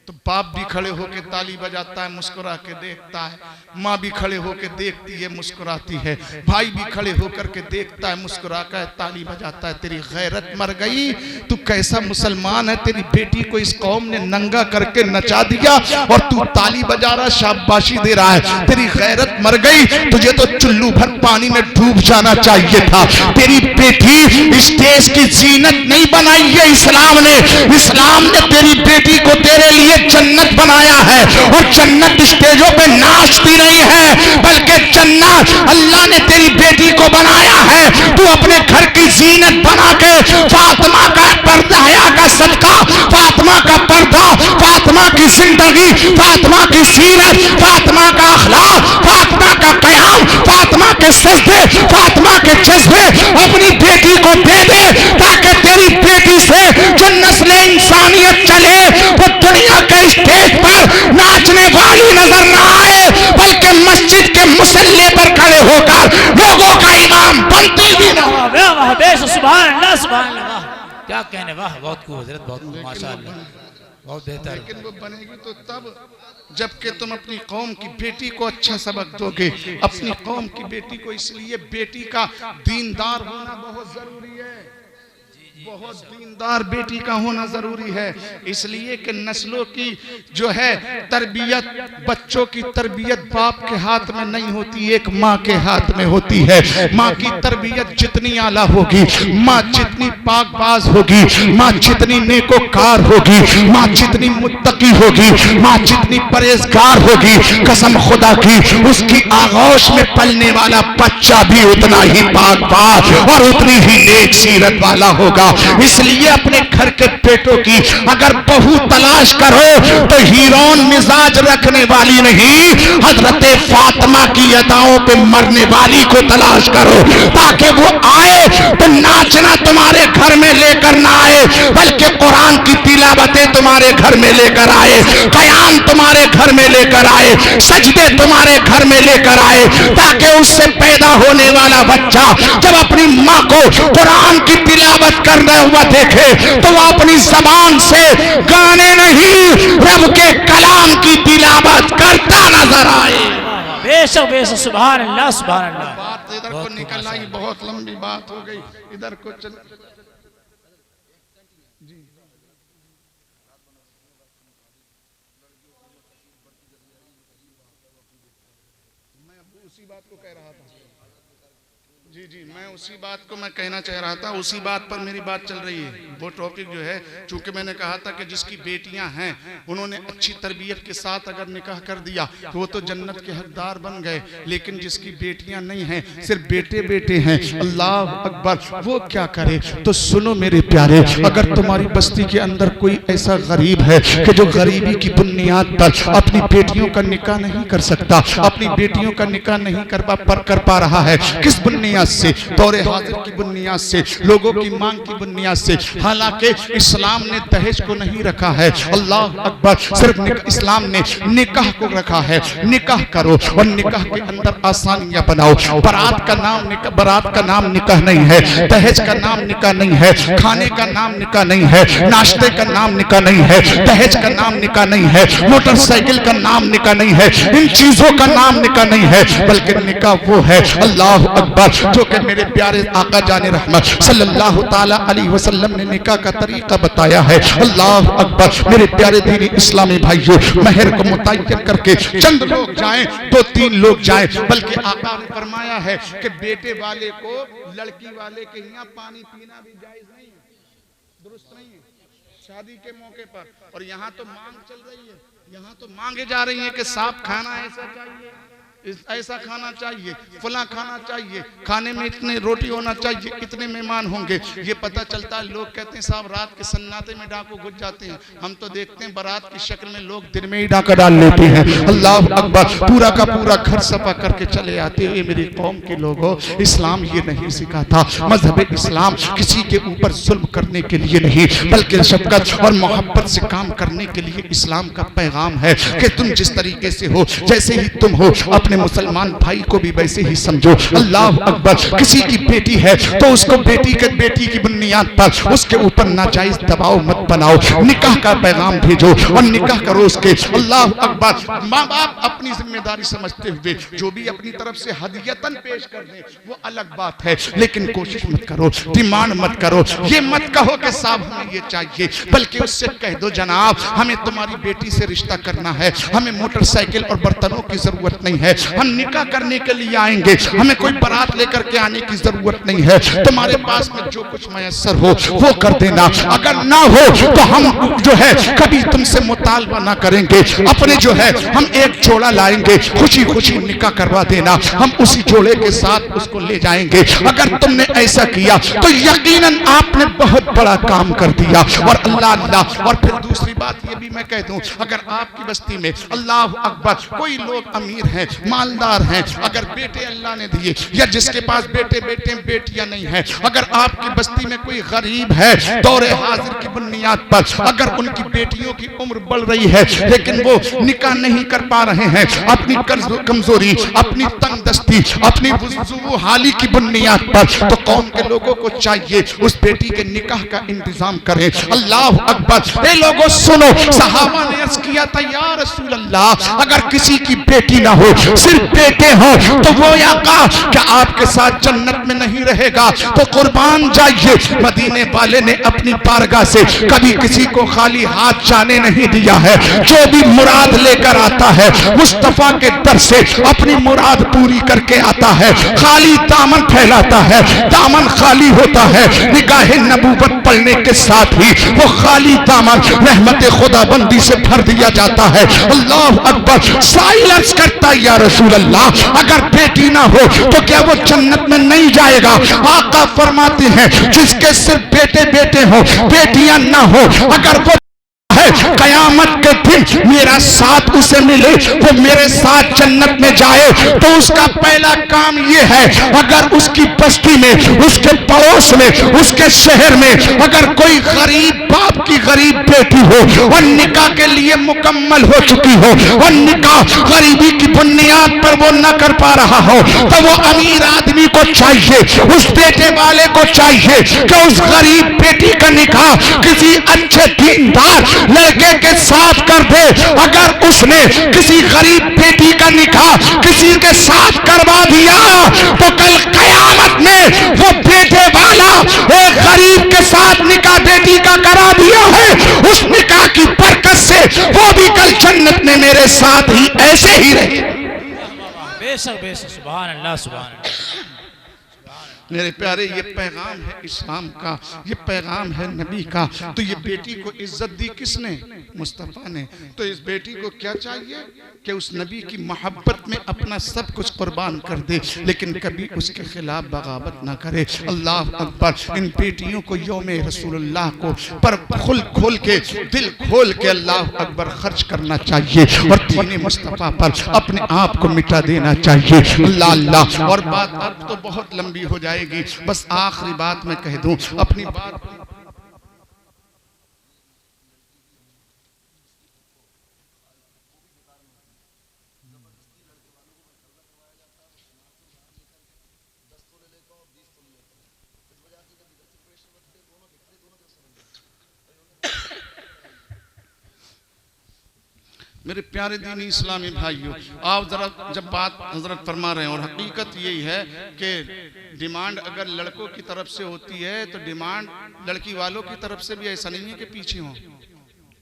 तो बाप भी खड़े होके ताली बजाता है, मुस्कुरा के देखता है, माँ भी खड़े होके देखती है, मुस्कुराती है, भाई भी खड़े होकर के देखता है, मुस्कुरा कर ताली बजाता है। तेरी गैरत मर गई, तू कैसा मुसलमान है? तेरी बेटी को इस कौम ने नंगा करके नचा दिया और तू ताली बजा रहा, शाबाशी दे रहा है। तेरी गैरत मर गई, तुझे तो चुल्लू भर पानी में डूब जाना चाहिए था। तेरी बेटी स्टेज की जीनत नहीं बनाई है इस्लाम ने। इस्लाम ने तेरी बेटी को तेरे लिए जन्नत बनाया है और जन्नत स्टेजों पे नाचती नहीं है, बल्कि जन्नत अल्लाह ने तेरी बेटी को बनाया है। तू अपने घर की जीनत बना के फातिमा का पर्दा हया का सदका, फातिमा का पर्दा, फातिमा की जिंदगी, फातिमा की सीरत, फातिमा का अखलाक, फातिमा का कयाम, फातिमा के सजदे, फातिमा के जज्बे अपनी बेटी को दे दे ताकि तेरी बेटी से जो नस्ल इंसानियत चले वो दुनिया के स्टेज पर नाचने वाली नजर ना आए, बल्कि मस्जिद के मुसल्ले पर खड़े होकर लोगों का इमाम बनती भी ना। सुभान अल्लाह, सुभान अल्लाह। क्या कहने, वाह बहुत खूब हजरत, बहुत खूब माशाअल्लाह, बहुत बेहतर। लेकिन वो बनेगी तो तब जबकि तुम अपनी कौम की बेटी को अच्छा सबक दोगे। अपनी कौम की बेटी को, इसलिए बेटी का दीनदार होना बहुत जरूरी है, बहुत दीनदार बेटी का होना जरूरी है। इसलिए कि नस्लों की जो है तरबियत, बच्चों की तरबियत बाप के हाथ में नहीं होती, एक माँ के हाथ में होती है। माँ की तरबियत जितनी आला होगी, माँ जितनी पाकबाज होगी, माँ जितनी नेकोकार होगी, माँ जितनी मुत्तकी होगी, माँ जितनी परहेजगार होगी, कसम खुदा की उसकी आगोश में पलने वाला बच्चा भी उतना ही पाकबाज और उतनी ही नेक सीरत वाला होगा। इसलिए अपने घर के बेटों की अगर बहू तलाश करो तो हीरोन मिजाज रखने वाली नहीं, हजरत फातिमा की अदाओं पे मरने वाली को तलाश करो, ताकि वो आए तो नाचना तुम्हारे घर में लेकर ना आए, बल्कि कुरान की तिलावतें तुम्हारे घर में लेकर आए, कयाम तुम्हारे घर में लेकर आए, सजदे तुम्हारे घर में लेकर आए, ताकि उससे पैदा होने वाला बच्चा जब अपनी माँ को कुरान की तिलावत करना हुआ देखे तो वो अपनी जबान से गाने नहीं रब के कलाम की तिलावत करता नजर आए। बेशक बेशक, सुभान अल्लाह सुभान अल्लाह। बात इधर को निकल आई, बहुत लंबी बात हो गई, इधर को चल। उसी बात को कह रहा था जी, मैं उसी बात को मैं कहना चाह रहा था, उसी बात पर मेरी बात चल रही है। वो टॉपिक जो है, चूंकि मैंने कहा था कि जिसकी बेटियां हैं उन्होंने अच्छी तरबियत के साथ अगर निकाह कर दिया तो वो तो जन्नत के हकदार बन गए, लेकिन जिसकी बेटियां नहीं हैं, सिर्फ बेटे बेटे हैं, अल्लाह अकबर, वो क्या करे? तो सुनो मेरे प्यारे, अगर तुम्हारी बस्ती के अंदर कोई ऐसा गरीब है कि जो गरीबी की बुनियाद पर अपनी बेटियों का निकाह नहीं कर सकता, अपनी बेटियों का निकाह नहीं कर पा रहा है, किस बुनियाद से? दौरे हाजिर की बुनियाद से, लोगों की मांग की बुनियाद से। हालांकि इस्लाम ने दहेज को नहीं रखा है, अल्लाह अकबर, सिर्फ इस्लाम ने निकाह को रखा है। निकाह करो और निकाह के अंदर आसानियां बनाओ। बारात का नाम निकाह नहीं है, दहेज का नाम निकाह नहीं है, खाने का नाम निकाह नहीं है, नाश्ते का नाम निकाह नहीं है, दहेज का नाम निकाह नहीं है, मोटरसाइकिल का नाम निकाह नहीं है, इन चीजों का नाम निकाह नहीं है, बल्कि निकाह वो है, अल्लाह अकबर, जो कि मेरे प्यारे आका जाने रहमत सल्लल्लाहु ताला अलैहि वसल्लम ने निकाह का तरीका बताया है। अल्लाह अकबर, मेरे प्यारे दीनी इस्लामी भाइयों, महर को मुतय्यन करके चंद लोग जाएं, 2-3 लोग जाएं, बल्कि आका ने फरमाया है कि बेटे वाले को लड़की वाले के यहाँ पानी पीना भी जायज नहीं है, दुरुस्त नहीं है शादी के मौके पर। और यहाँ तो मांग चल रही है, यहाँ तो मांगे जा रही है कि साफ खाना ऐसा चाहिए, ऐसा खाना चाहिए, फला खाना चाहिए, खाने में इतने रोटी होना चाहिए, इतने मेहमान होंगे। ये पता चलता है, लोग कहते हैं साहब रात के सन्नाटे में डाकू घुस जाते हैं, हम तो देखते हैं बारात की शक्ल में लोग दिन में ही डाका डाल लेते हैं। अल्लाह अकबर, पूरा का पूरा घर सफा करके चले आते हैं। मेरी कौम के लोगों, इस्लाम ये नहीं सिखाता, मजहब इस्लाम किसी के ऊपर जुल्म करने के लिए नहीं, बल्कि शफकत और मोहब्बत से काम करने के लिए इस्लाम का पैगाम है कि तुम जिस तरीके से हो, जैसे ही तुम हो, अपने मुसलमान भाई को भी वैसे ही समझो। अल्लाह अकबर, किसी की बेटी है तो उसको बेटी की बुनियाद पर उसके ऊपर नाजायज दबाव मत बनाओ, निकाह का पैगाम भेजो और निकाह करो उसके। अल्लाह अकबर, माँ बाप अपनी जिम्मेदारी समझते हुए जो भी अपनी तरफ से हदियतन पेश कर दे वो अलग बात है, लेकिन कोशिश मत करो, डिमांड मत करो, ये मत कहो कि साहब हमें ये चाहिए, बल्कि उससे कह दो जनाब हमें तुम्हारी बेटी से रिश्ता करना है, हमें मोटरसाइकिल और बर्तनों की जरूरत नहीं है, हम निकाह करने के लिए आएंगे, हमें कोई बारात लेकर के आने की जरूरत नहीं है, तुम्हारे पास में जो कुछ मयसर हो वो कर देना, अगर ना हो तो हम जो है कभी तुमसे मुतालबा ना करेंगे, अपने जो है हम एक जोड़ा लाएंगे, खुशी खुशी निकाह करवा देना, हम उसी जोड़े के साथ उसको ले जाएंगे। अगर तुमने ऐसा किया तो यकीनन आपने बहुत बड़ा काम कर दिया। और अल्लाह अल्लाह, और फिर दूसरी बात ये भी मैं कह दूं, अगर आपकी बस्ती में अल्लाह अकबर कोई लोग अमीर हैं, मालदार हैं, अगर बेटे अल्लाह ने दिए या जिसके पास बेटे बेटियां नहीं है, अगर आपकी बस्ती में कोई गरीब है, दौरे हाजिर की बुनियाद पर अगर उनकी बेटियों की उम्र बढ़ रही है लेकिन वो निकाह नहीं कर पा रहे हैं, अपनी कमजोरी, अपनी तंगदस्ती, अपनी हाली की बुनियाद पर, तो कौम के लोगों को चाहिए उस बेटी के निकाह का इंतजाम करें। अल्लाह अकबर, ये लोगों सुनो, सहाबा ने अर्ज किया था या रसूल अल्लाह, अगर किसी की बेटी ना हो, सिर्फ बेटे हो, तो वो आका क्या आपके साथ जन्नत में नहीं रहेगा? तो कुर्बान जाइए। मदीने वाले ने अपनी बारगाह से कभी किसी को खाली हाथ जाने नहीं दिया है, जो भी मुराद लेकर आता है मुस्तफा के दर से अपनी मुराद पूरी करके आता है, खाली दामन फैलाता है, दामन खाली होता है, निगाह नबूवत पढ़ने के साथ ही वो खाली दामन रहमत खुदाबंदी से भर दिया जाता है। अल्लाह अकबर, साइलेंस करता है या रसूल अल्लाह, अगर बेटी ना हो तो क्या वो जन्नत में नहीं जाएगा? आका फरमाते हैं जिसके सिर्फ बेटे हो, बेटियां ना हो, अगर वो है है कयामत के दिन मेरा साथ उसे मिले, वो मेरे साथ जन्नत में जाए, तो उसका पहला काम ये है, अगर उसकी बस्ती में, उसके पड़ोस में, उसके शहर में अगर कोई गरीब बाप की गरीब बेटी हो और निकाह के लिए मुकम्मल हो चुकी हो और निकाह गरीबी की बुनियाद पर वो न कर पा रहा हो, तो वो अमीर आदमी को चाहिए, उस बेटे वाले को चाहिए कि उस गरीब बेटी का निकाह किसी अच्छे दीनदार लड़के के साथ कर दे। अगर उसने किसी गरीब बेटी का निकाह किसी के साथ करवा दिया तो कल कयामत में वो बेटे वाला एक गरीब के साथ निकाह बेटी का करा दिया है, उस निकाह की बरकत से वो भी कल जन्नत में मेरे साथ ही ऐसे ही रहे। बेशक बेशक, सुभान अल्लाह सुभान अल्लाह। मेरे प्यारे, ये पैगाम है इस्लाम का, ये पैगाम है नबी का। तो ये बेटी को इज्जत दी किसने? मुस्तफ़ा ने। तो इस बेटी को क्या चाहिए कि उस नबी की मोहब्बत में अपना सब कुछ कुर्बान कर दे, लेकिन कभी उसके खिलाफ बगावत ना करे। अल्लाह अकबर। इन बेटियों को यौम रसूलुल्लाह को पर खुल खोल के, दिल खोल के अल्लाह अकबर खर्च करना चाहिए और दीन मुस्तफ़ा पर अपने आप को मिटा देना चाहिए। अल्लाह अल्लाह। और बात अब तो बहुत लंबी हो जाएगी, बस आखिरी बात मैं कह दूं अपनी बात। मेरे प्यारे दीनी इस्लामी भाइयों, आप जरा जब बात हजरत फरमा रहे हैं, और हकीकत यही है कि डिमांड अगर लड़कों की तरफ से होती है तो डिमांड लड़की वालों की तरफ से भी ऐसा नहीं है कि पीछे हो,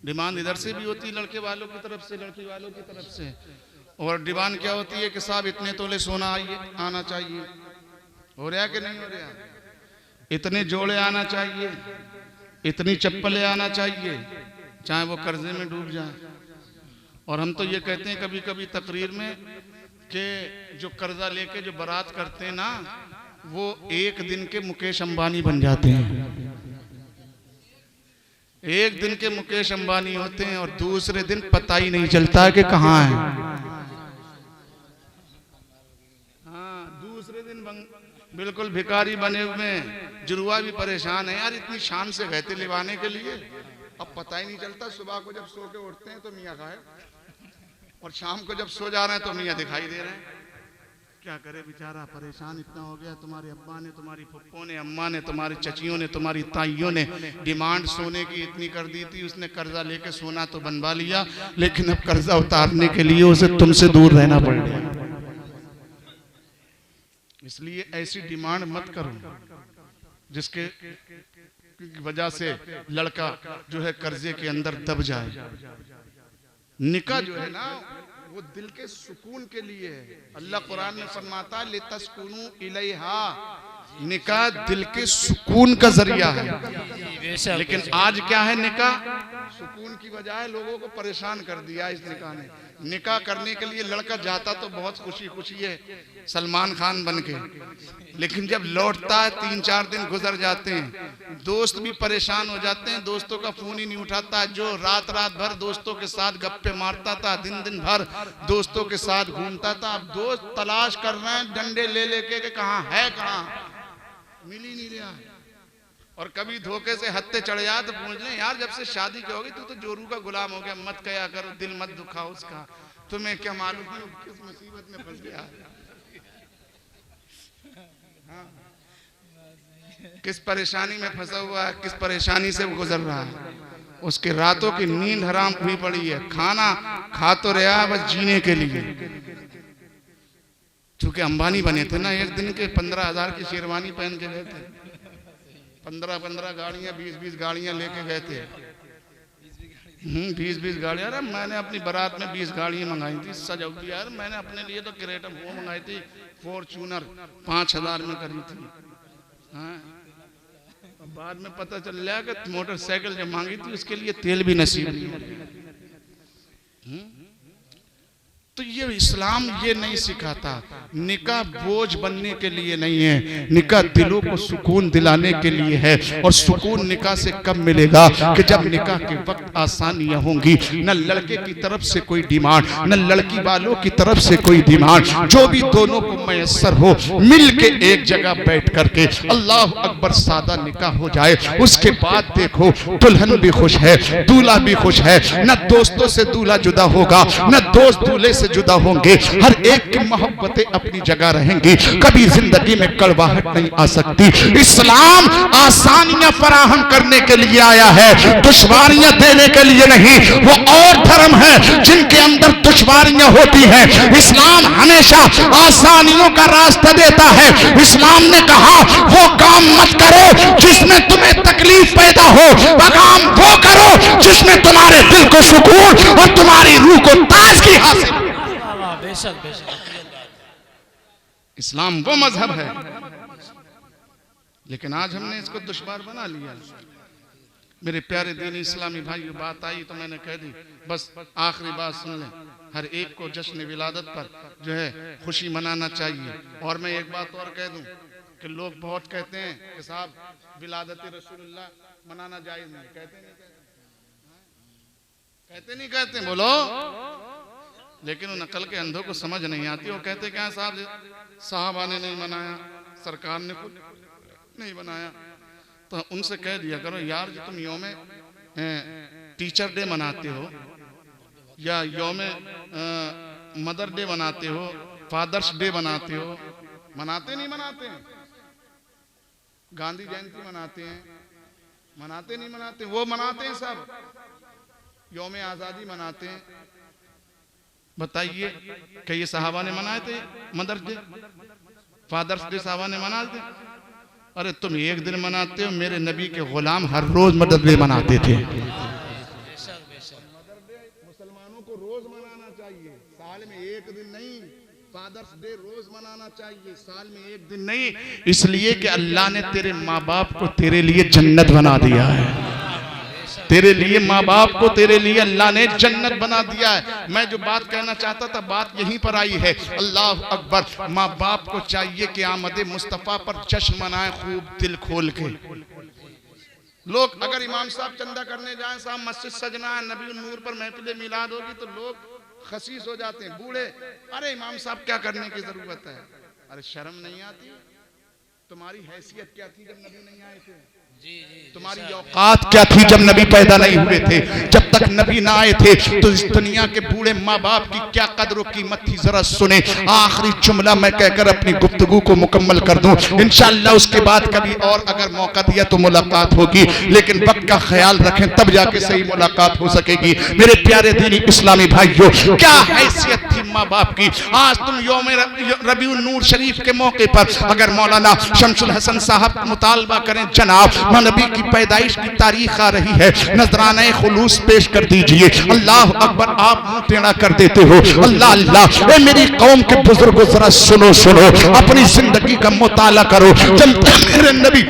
डिमांड इधर से भी होती है लड़के वालों की तरफ से, लड़की वालों की तरफ से। और डिमांड क्या होती है कि साहब इतने तोले सोना आना चाहिए, हो रहा कि नहीं हो रहा, इतने जोड़े आना चाहिए, इतनी चप्पलें आना चाहिए, चाहे वो कर्जे में डूब जाए। और हम तो ये कहते हैं कभी कभी तकरीर में कि जो कर्जा लेके जो बारात करते हैं ना, वो एक दिन के मुकेश अंबानी बन जाते हैं, एक दिन के मुकेश अंबानी होते हैं और दूसरे दिन पता ही नहीं चलता कि कहाँ है। हाँ, दूसरे दिन बिल्कुल भिखारी बने हुए, जुड़वा भी परेशान है, यार इतनी शान से गए थे लिवाने के लिए, अब पता ही नहीं चलता। सुबह को जब सो के उठते हैं तो मियाँ खाए, और शाम को जब सो जा रहे हैं तो मियाँ दिखाई दे रहे हैं। क्या करे बेचारा, परेशान इतना हो गया। तुम्हारे अब्बा ने, तुम्हारी पप्पो ने, अम्मा ने, तुम्हारी चचियों ने, तुम्हारी ताइयों ने डिमांड सोने की इतनी कर दी थी, उसने कर्जा लेके सोना तो बनवा लिया, लेकिन अब कर्जा उतारने के लिए उसे तुमसे दूर रहना पड़ गया। इसलिए ऐसी डिमांड मत करो जिसके वजह से लड़का जो है कर्जे के अंदर दब जाए। निकाह जो है ना, वो दिल के सुकून के लिए है। अल्लाह कुरान में फरमाता है लितस्कुनु इलैहा, निकाह दिल के सुकून का जरिया है। लेकिन आज क्या है, निकाह सुकून की बजाय लोगों को परेशान कर दिया इस निकाह ने। निकाह करने के लिए लड़का जाता तो बहुत खुशी खुशी है सलमान खान बन के, लेकिन जब लौटता है 3-4 दिन गुजर जाते हैं, दोस्त भी परेशान हो जाते हैं, दोस्तों का फोन ही नहीं उठाता। जो रात भर दोस्तों के साथ गप्पे मारता था, दिन भर दोस्तों के साथ घूमता था, अब दोस्त तलाश कर रहे हैं डंडे ले लेके कि कहाँ है, कहाँ मिल ही नहीं रहा। और कभी धोखे से हत्ते चढ़ जाए तो पूछ ले, यार जब से शादी की होगी तू तो जोरू का गुलाम हो गया, मत कया करो, दिल मत दुखाओ उसका, तुम्हें क्या मालूम किस मुसीबत में फंस गया, किस परेशानी में फंसा हुआ है, किस परेशानी से वो गुजर रहा है। उसके रातों की नींद हराम हुई पड़ी है, खाना खा तो रहा बस जीने के लिए। चूंकि अंबानी बने थे ना, एक दिन के 15,000 की शेरवानी पहन के गए थे, 15 गाड़ियां, 20 गाड़ियां लेके गए थे। 20 गाड़ियां। अरे मैंने अपनी बारात में 20 गाड़ियां मंगाई थी सजावटी। यार मैंने अपने लिए तो क्रेटा वो मंगाई थी, फॉर्च्यूनर 5,000 में करी थी। हाँ, बाद में पता चल गया कि मोटरसाइकिल जो मांगी थी उसके लिए तेल भी नसीब नहीं। तो ये इस्लाम ये नहीं सिखाता। निकाह बोझ बनने के लिए नहीं है, निकाह दिलों को सुकून दिलाने के लिए है। और सुकून निकाह से कब मिलेगा कि जब निकाह के वक्त आसानियां होंगी, न लड़के की तरफ से कोई डिमांड, न लड़की वालों की तरफ से कोई डिमांड, जो भी दोनों को मैसर हो, मिल के एक जगह बैठ करके अल्लाह अकबर सादा निकाह हो जाए। उसके बाद देखो दुल्हन भी खुश है, दूल्हा भी खुश है, न दोस्तों से दूल्हा जुदा होगा, न दोस्त दूल्हे से जुदा होंगे, हर एक की मोहब्बतें अपनी जगह रहेंगी, कभी जिंदगी में कड़वाहट नहीं आ सकती। इस्लाम आसानियां फराहम करने के लिए आया है, दुश्वारियां देने के लिए नहीं। वो और धर्म है जिनके अंदर दुश्वारियां होती हैं, इस्लाम हमेशा आसानियों का रास्ता देता है। इस्लाम ने कहा वो काम मत करो जिसमें तुम्हें तकलीफ पैदा हो, वो काम वो करो जिसमें तुम्हारे दिल को सुकून और तुम्हारी रूह को ताजगी हासिल। बेशक बेशक इस्लाम वो मजहब है, लेकिन आज हमने इसको दुश्वार बना लिया। मेरे प्यारे दीनी इस्लामी भाइयों, बात आई तो मैंने कह दी, बस आखिरी बात सुन लें। हर एक को जश्न विलादत पर जो है खुशी मनाना चाहिए। और मैं एक बात और कह दूं कि लोग बहुत कहते हैं कि साहब विलादत रसूलुल्लाह मनाना जायज नहीं, कहते नहीं बोलो। लेकिन उन अकल के अंधों को समझ नहीं आती। वो कहते क्या साहब साहबा ने नहीं मनाया, सरकार ने खुद नहीं बनाया। तो उनसे कह दिया करो यार, जो तुम यौम टीचर डे मनाते हो या यौम मदर डे बनाते हो, फादर्स डे बनाते हो, मनाते नहीं मनाते हैं? गांधी जयंती मनाते हैं, मनाते नहीं मनाते? वो मनाते हैं सब। यौम आज़ादी मनाते हैं। बताइए कि ये साहबा ने मनाए थे मदर्स डे, फादर्स डे साहबा ने मना थे? अरे तुम एक दिन मनाते हो, मेरे नबी के गुलाम हर रोज मदर्स डे मनाते थे। मुसलमानों को रोज मनाना चाहिए, साल में एक दिन नहीं। फादर्स डे रोज मनाना चाहिए, साल में एक दिन नहीं। इसलिए कि अल्लाह ने तेरे माँ बाप को तेरे लिए जन्नत बना दिया है। तेरे लिए माँ बाप को तेरे लिए अल्लाह ने जन्नत बना दिया है। मैं जो बात कहना चाहता था बात यहीं पर आई है। अल्लाह अकबर। माँ बाप को चाहिए कि आमद मुस्तफ़ा पर जश्न मनाएं खूब दिल खोल के। लोग अगर इमाम साहब चंदा करने जाएं, साहब मस्जिद सजना है, नबी नूर पर महफिल मिलाद होगी, तो लोग खसीस हो जाते हैं, बूढ़े। अरे इमाम साहब क्या करने की जरूरत है? अरे शर्म नहीं आती? तुम्हारी हैसियत क्या थी जब नबी नहीं आए थे? तुम्हारी औकात क्या थी जब नबी पैदा नहीं हुए थे? जब तक नबी ना आए थे तो इस दुनिया के बूढ़े माँ बाप की क्या कदर और कीमत थी, जरा सुने। आखिरी जुमला मैं कहकर अपनी गुफ्तगू को मुकम्मल कर दूं। इंशाअल्लाह उसके बाद कभी और अगर मौका दिया तो मुलाकात होगी, लेकिन वक्त का ख्याल रखें, तब जाके सही मुलाकात हो सकेगी। मेरे प्यारे दीनी इस्लामी भाइयों, क्या हैसियत थी माँ बाप की। आज तुम यौम रबीउन नूर शरीफ के मौके पर अगर मौलाना शमसुल हसन साहब मुतालबा करें, जनाब नबी की पैदाइश की तारीख आ रही है, नजराना खुलूस पेश कर दीजिए। अल्लाह अकबर। आप मुंह टेढ़ा कर देते हो। अल्लाह अल्लाह। ए मेरी कौम के बुजुर्गों, जरा सुनो सुनो, अपनी जिंदगी का मुताला करो। जब तक मेरे नबी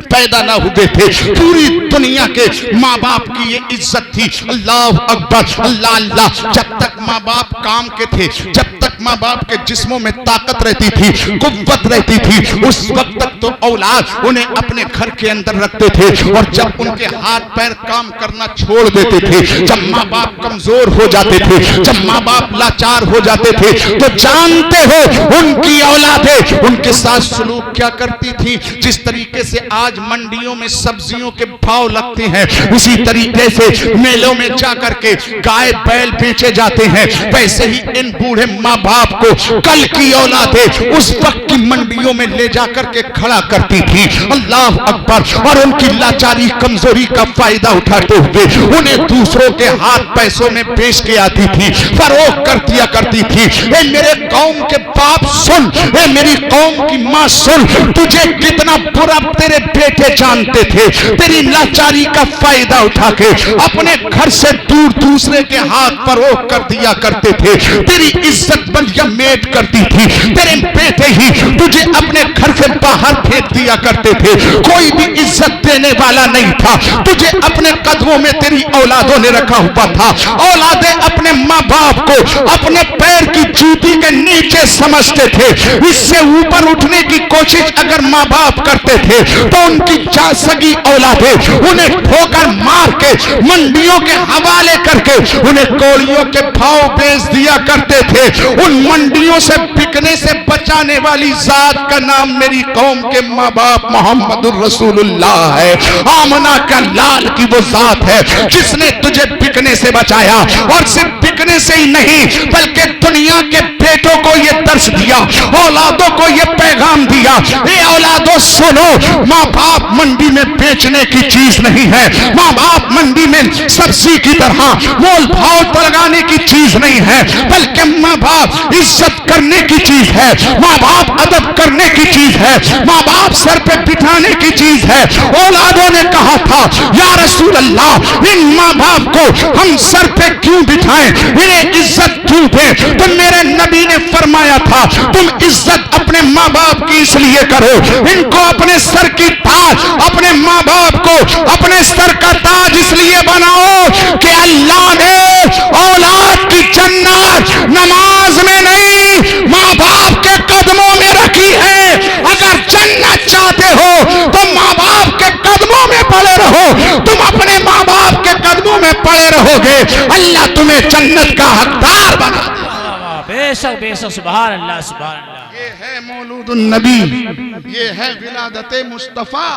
पैदा ना हुए थे, पूरी दुनिया के माँ बाप की ये इज्जत थी। अल्लाह अकबर। अल्लाह अल्लाह। जब तक माँ बाप काम के थे, जब तक माँ बाप के जिस्मों में ताकत रहती थी, कुव्वत रहती थी, उस वक्त तक तो औलाद उन्हें अपने घर के अंदर रखते थे। और जब उनके हाथ पैर काम करना छोड़ देते थे, जब माँ बाप कमजोर हो जाते थे, जब माँ बाप लाचार हो जाते थे, तो जानते हो उनकी औलादें उनके साथ सलूक क्या करती थी? जिस तरीके से आज मंडियों में सब्जियों के भाव लगते हैं, उसी तरीके से मेलों में जाकर के गाय बैल बेचे जाते हैं, वैसे ही इन बूढ़े माँ बाप को कल की औलादें उस वक्त की मंडियों में ले जाकर के खड़ा करती थी। अल्लाह अकबर। और उनकी लाचारी कमजोरी का फायदा उठाते हुए उन्हें दूसरों के हाथ पैसों में बेच के आती थी, फरोख्त कर दिया करती थी। ए मेरे कौम के बाप सुन, ए मेरी कौम की माँ सुन, तुझे कितना बुरा तेरे बेटे जानते थे, तेरी लाचारी का फायदा उठा के अपने घर से दूर दूसरे के हाथ फरोख्त कर दिया करते थे। तेरी इज्जत बलिया मेट करती थी, तेरे बेटे ही तुझे अपने घर से बाहर फेंक दिया करते थे। कोई भी इज्जत देने वाला नहीं था, तुझे अपने कदमों में तेरी औलादों ने रखा हुआ था। औलादे अपने माँ बाप को अपने पैर की जूती के नीचे समझते थे। इससे ऊपर उठने की कोशिश अगर माँ बाप करते थे तो उनकी सगी औलादे उन्हें ठोकर मार के मंडियों के हवाले करके उन्हें कौड़ियों के भाव बेच दिया करते थे। उन मंडियों से बिकने से बचाने वाली जात का नाम मेरी कौम के माँ बाप मोहम्मदुर रसूलुल्लाह है। आमना का लाल की वो जात है जिसने तुझे बिकने से बचाया, और सिर्फ बिकने से ही नहीं बल्कि दुनिया के बेटों को ये दर्श दिया, औलादों को ये पैगाम दिया, ये औलादों सुनो, माँ बाप मंडी में बेचने की चीज नहीं है। माँ बाप मंडी में सब्जी की तरह मोल भाव लगाने की चीज नहीं है, बल्कि माँ बाप इज्जत करने की चीज है, माँ बाप अदब करने की चीज है, माँ बाप सर पे बिठाने की चीज है। औलादों ने कहा था या रसूल अल्लाह, इन माँ बाप को हम सर पे क्यों बिठाएं, इन्हें इज्जत क्यों दें? तो मेरे नबी ने फरमाया था तुम इज्जत अपने माँ बाप की इसलिए करो, इनको अपने सर की ताज, अपने माँ बाप को अपने सर का ताज इसलिए बनाओ कि अल्लाह ने औलाद की जन्नत नमाज में नहीं माँ बाप के कदमों में रखी है। अगर जन्नत चाहते हो तो माँ बाप के कदमों में पड़े रहो, तुम अपने माँ बाप के कदमों में पड़े रहोगे, अल्लाह तुम्हें जन्नत का हकदार बना देगा। बेशक बेशक, सुभान अल्लाह सुभान अल्लाह। ये है मौलूदुन नबी, ये है विलादते मुस्तफा,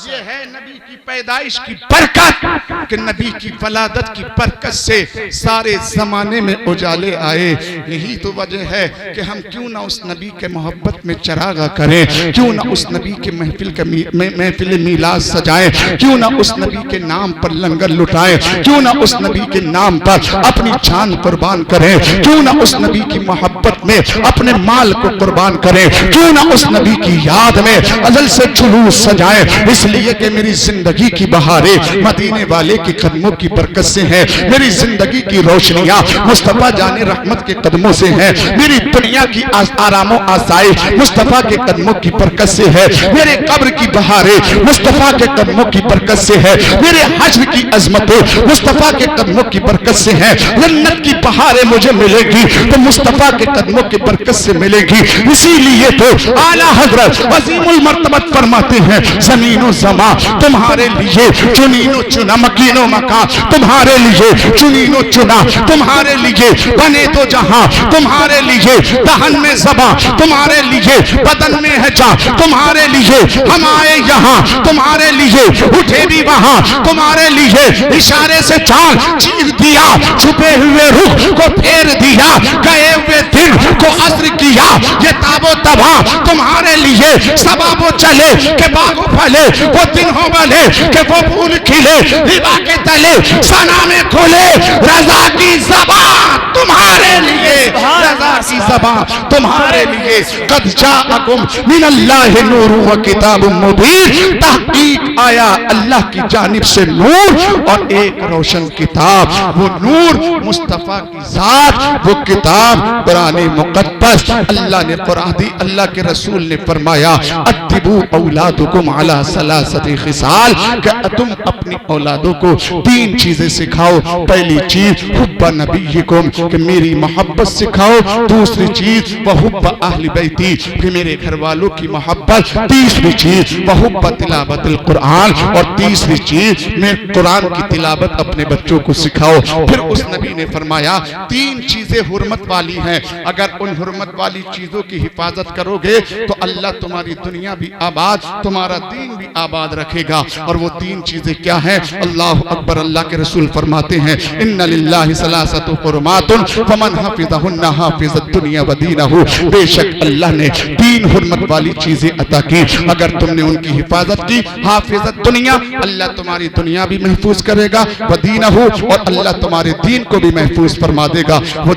ये है नबी की पैदाइश की बरकत कि नबी की वलादत की बरकत से सारे जमाने में उजाले आए। यही तो वजह है कि हम क्यों ना उस नबी के मोहब्बत में चरागा करें, क्यों ना उस नबी के महफिल मीलाद सजाएं, क्यों ना उस नबी के नाम पर लंगर लुटाएं, क्यों ना उस नबी के नाम पर अपनी जान कुर्बान करें, क्यों ना उस नबी की मोहब्बत में अपने माल को कुर्बान करें, क्यों ना उस नबी की याद में अजल से जुलूस सजाएं। इसलिए कि मेरी जिंदगी की बहारें मदीने वाले के कदमों की बरकत से है, मेरी जिंदगी की रोशनियां मुस्तफा जाने रहमत के कदमों से है, मेरी दुनिया की आरामो आसाइश मुस्तफा के कदमों की बरकत से है, मेरे कब्र की बहारें मुस्तफा के कदमों की बरकत से है, मेरे हश्र की अजमतें मुस्तफा के कदमों की बरकत से है। जन्नत की बहारें मुझे मिलेगी तो मुस्तफा के कदमों की बरकत से मिलेगी। इसीलिए तो आला हजरत अजीमुल मर्तबत फरमाते हैं जमीनो जमा तुम्हारे लिए चुनीनो चुना, मकीनो मका तुम्हारे लिए चुनीनो चुना, तुम्हारे लिए बने तो जहां तुम्हारे लिए, दहन में ज़बा तुम्हारे लिए, बदन में है जा तुम्हारे लिए, हम आए यहाँ तुम्हारे लिए, उठे भी वहां तुम्हारे लिए, इशारे से चांद चीर दिया, छुपे हुए रुख को फेर दिया, गए हुए दिन को अस्र किया, ये ताबो तबा तुम्हारे लिए, सबाबो चले के बागो फले, वो दिन हो वाले के वो फूल खिले, हिबा के तले सना में खोले, रजा की ज़बान तुम्हारे लिए, रजा की ज़बान तुम्हारे लिए। कद जाअकुम मिनल्लाहि नूरुन व किताबुम मुबीन, तहकीक आया अल्लाह की जानिब से नूर और एक रोशन किताब, वो नूर मुस्तफा की जात, वो किताब कुरान मुक़द्दस। अल्लाह ने कुरान दी, अल्लाह के रसूल ने फरमाया अद्दिबू औलादकुम अला सलासति खिसाल, कि तुम अपनी औलादों को तीन चीजें सिखाओ। पहली चीज हुब्बा नबीयकुम, कि मेरी मोहब्बत सिखाओ। दूसरी चीज वहुब्बा अहली बैती, कि मेरे घर वालों की मोहब्बत। तीसरी चीज वहुब्बा तिलावतुल कुरान, और तीसरी चीज मैं कुरान की तिलावत अपने बच्चों को सिखाओ। फिर उस नबी ने फरमाया तीन चीजें हुर्मत वाली हैं, अगर उन हुर्मत वाली चीजों की हिफाजत करोगे तो अल्लाह तुम्हारी दुनिया भी आबाद, तुम्हारा दीन भी आबाद रखेगा। और वो तीन चीजें क्या हैं? अल्लाह अकबर। अल्लाह के रसूल फरमाते हैं इन्ना लिल्लाहि सलासतु हुर्मातुन फमन हफिज़हुन्ना हफिज़ दुनिया व दीनहु, बेशक अल्लाह ने दीन हुर्मत वाली चीजें अता की। अगर तुमने उनकी हिफाजत की, हाफिज़त दुनिया, अल्लाह तुम्हारी दुनिया भी महफूज करेगा, व दीनहु, और अल्लाह तुम्हारे दीन को भी महफूज फरमा देगा। वो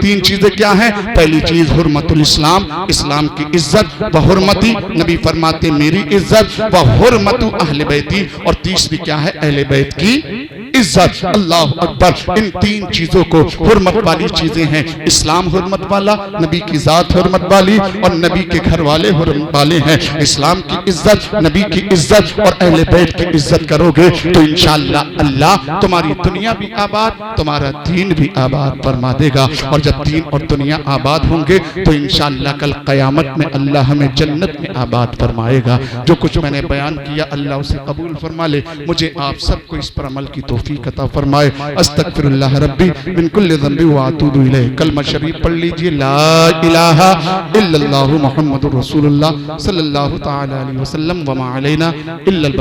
तीन चीजें क्या हैं? पहली चीज हुर्मतुल इस्लाम, इस्लाम की इज्जत, व हुर्मती, नबी फरमाते मेरी इज्जत, व हुर्मतु अहले बैती, और तीसरी क्या है? अहले बैत की इज्जत। अल्लाह अकबर। इन तीन चीजों को हुर्मत वाली चीजें हैं। इस्लाम हुर्मत वाला, नबी की जात हुर्मत वाली, और नबी के घर वाले हुर्मत वाले हैं। इस्लाम की इज्जत, नबी की इज्जत और अहले बैत की इज्जत करोगे तो इंशाअल्लाह अल्लाह तुम्हारी दुनिया भी आबाद, तुम्हारा दीन भी आबाद फरमा देगा। और जब दीन और दुनिया आबाद होंगे तो इंशाअल्लाह कल क़यामत में अल्लाह हमें जन्नत में आबाद फरमाएगा। जो कुछ मैंने बयान किया अल्लाह उसे कबूल फरमा ले। मुझे आप सबको इस पर अमल की तौफीक अता फरमाए। अस्तगफिरुल्लाह रब्बी मिन कुल्लि ज़ंबि व अतूबु इलैह। कलमा शरीफ पढ़ लीजिए, ला इलाहा इल्लल्लाहु मुहम्मदुर रसूलुल्लाह सल्लल्लाहु तआला अलैहि वसल्लम व मा अलैना इल्लल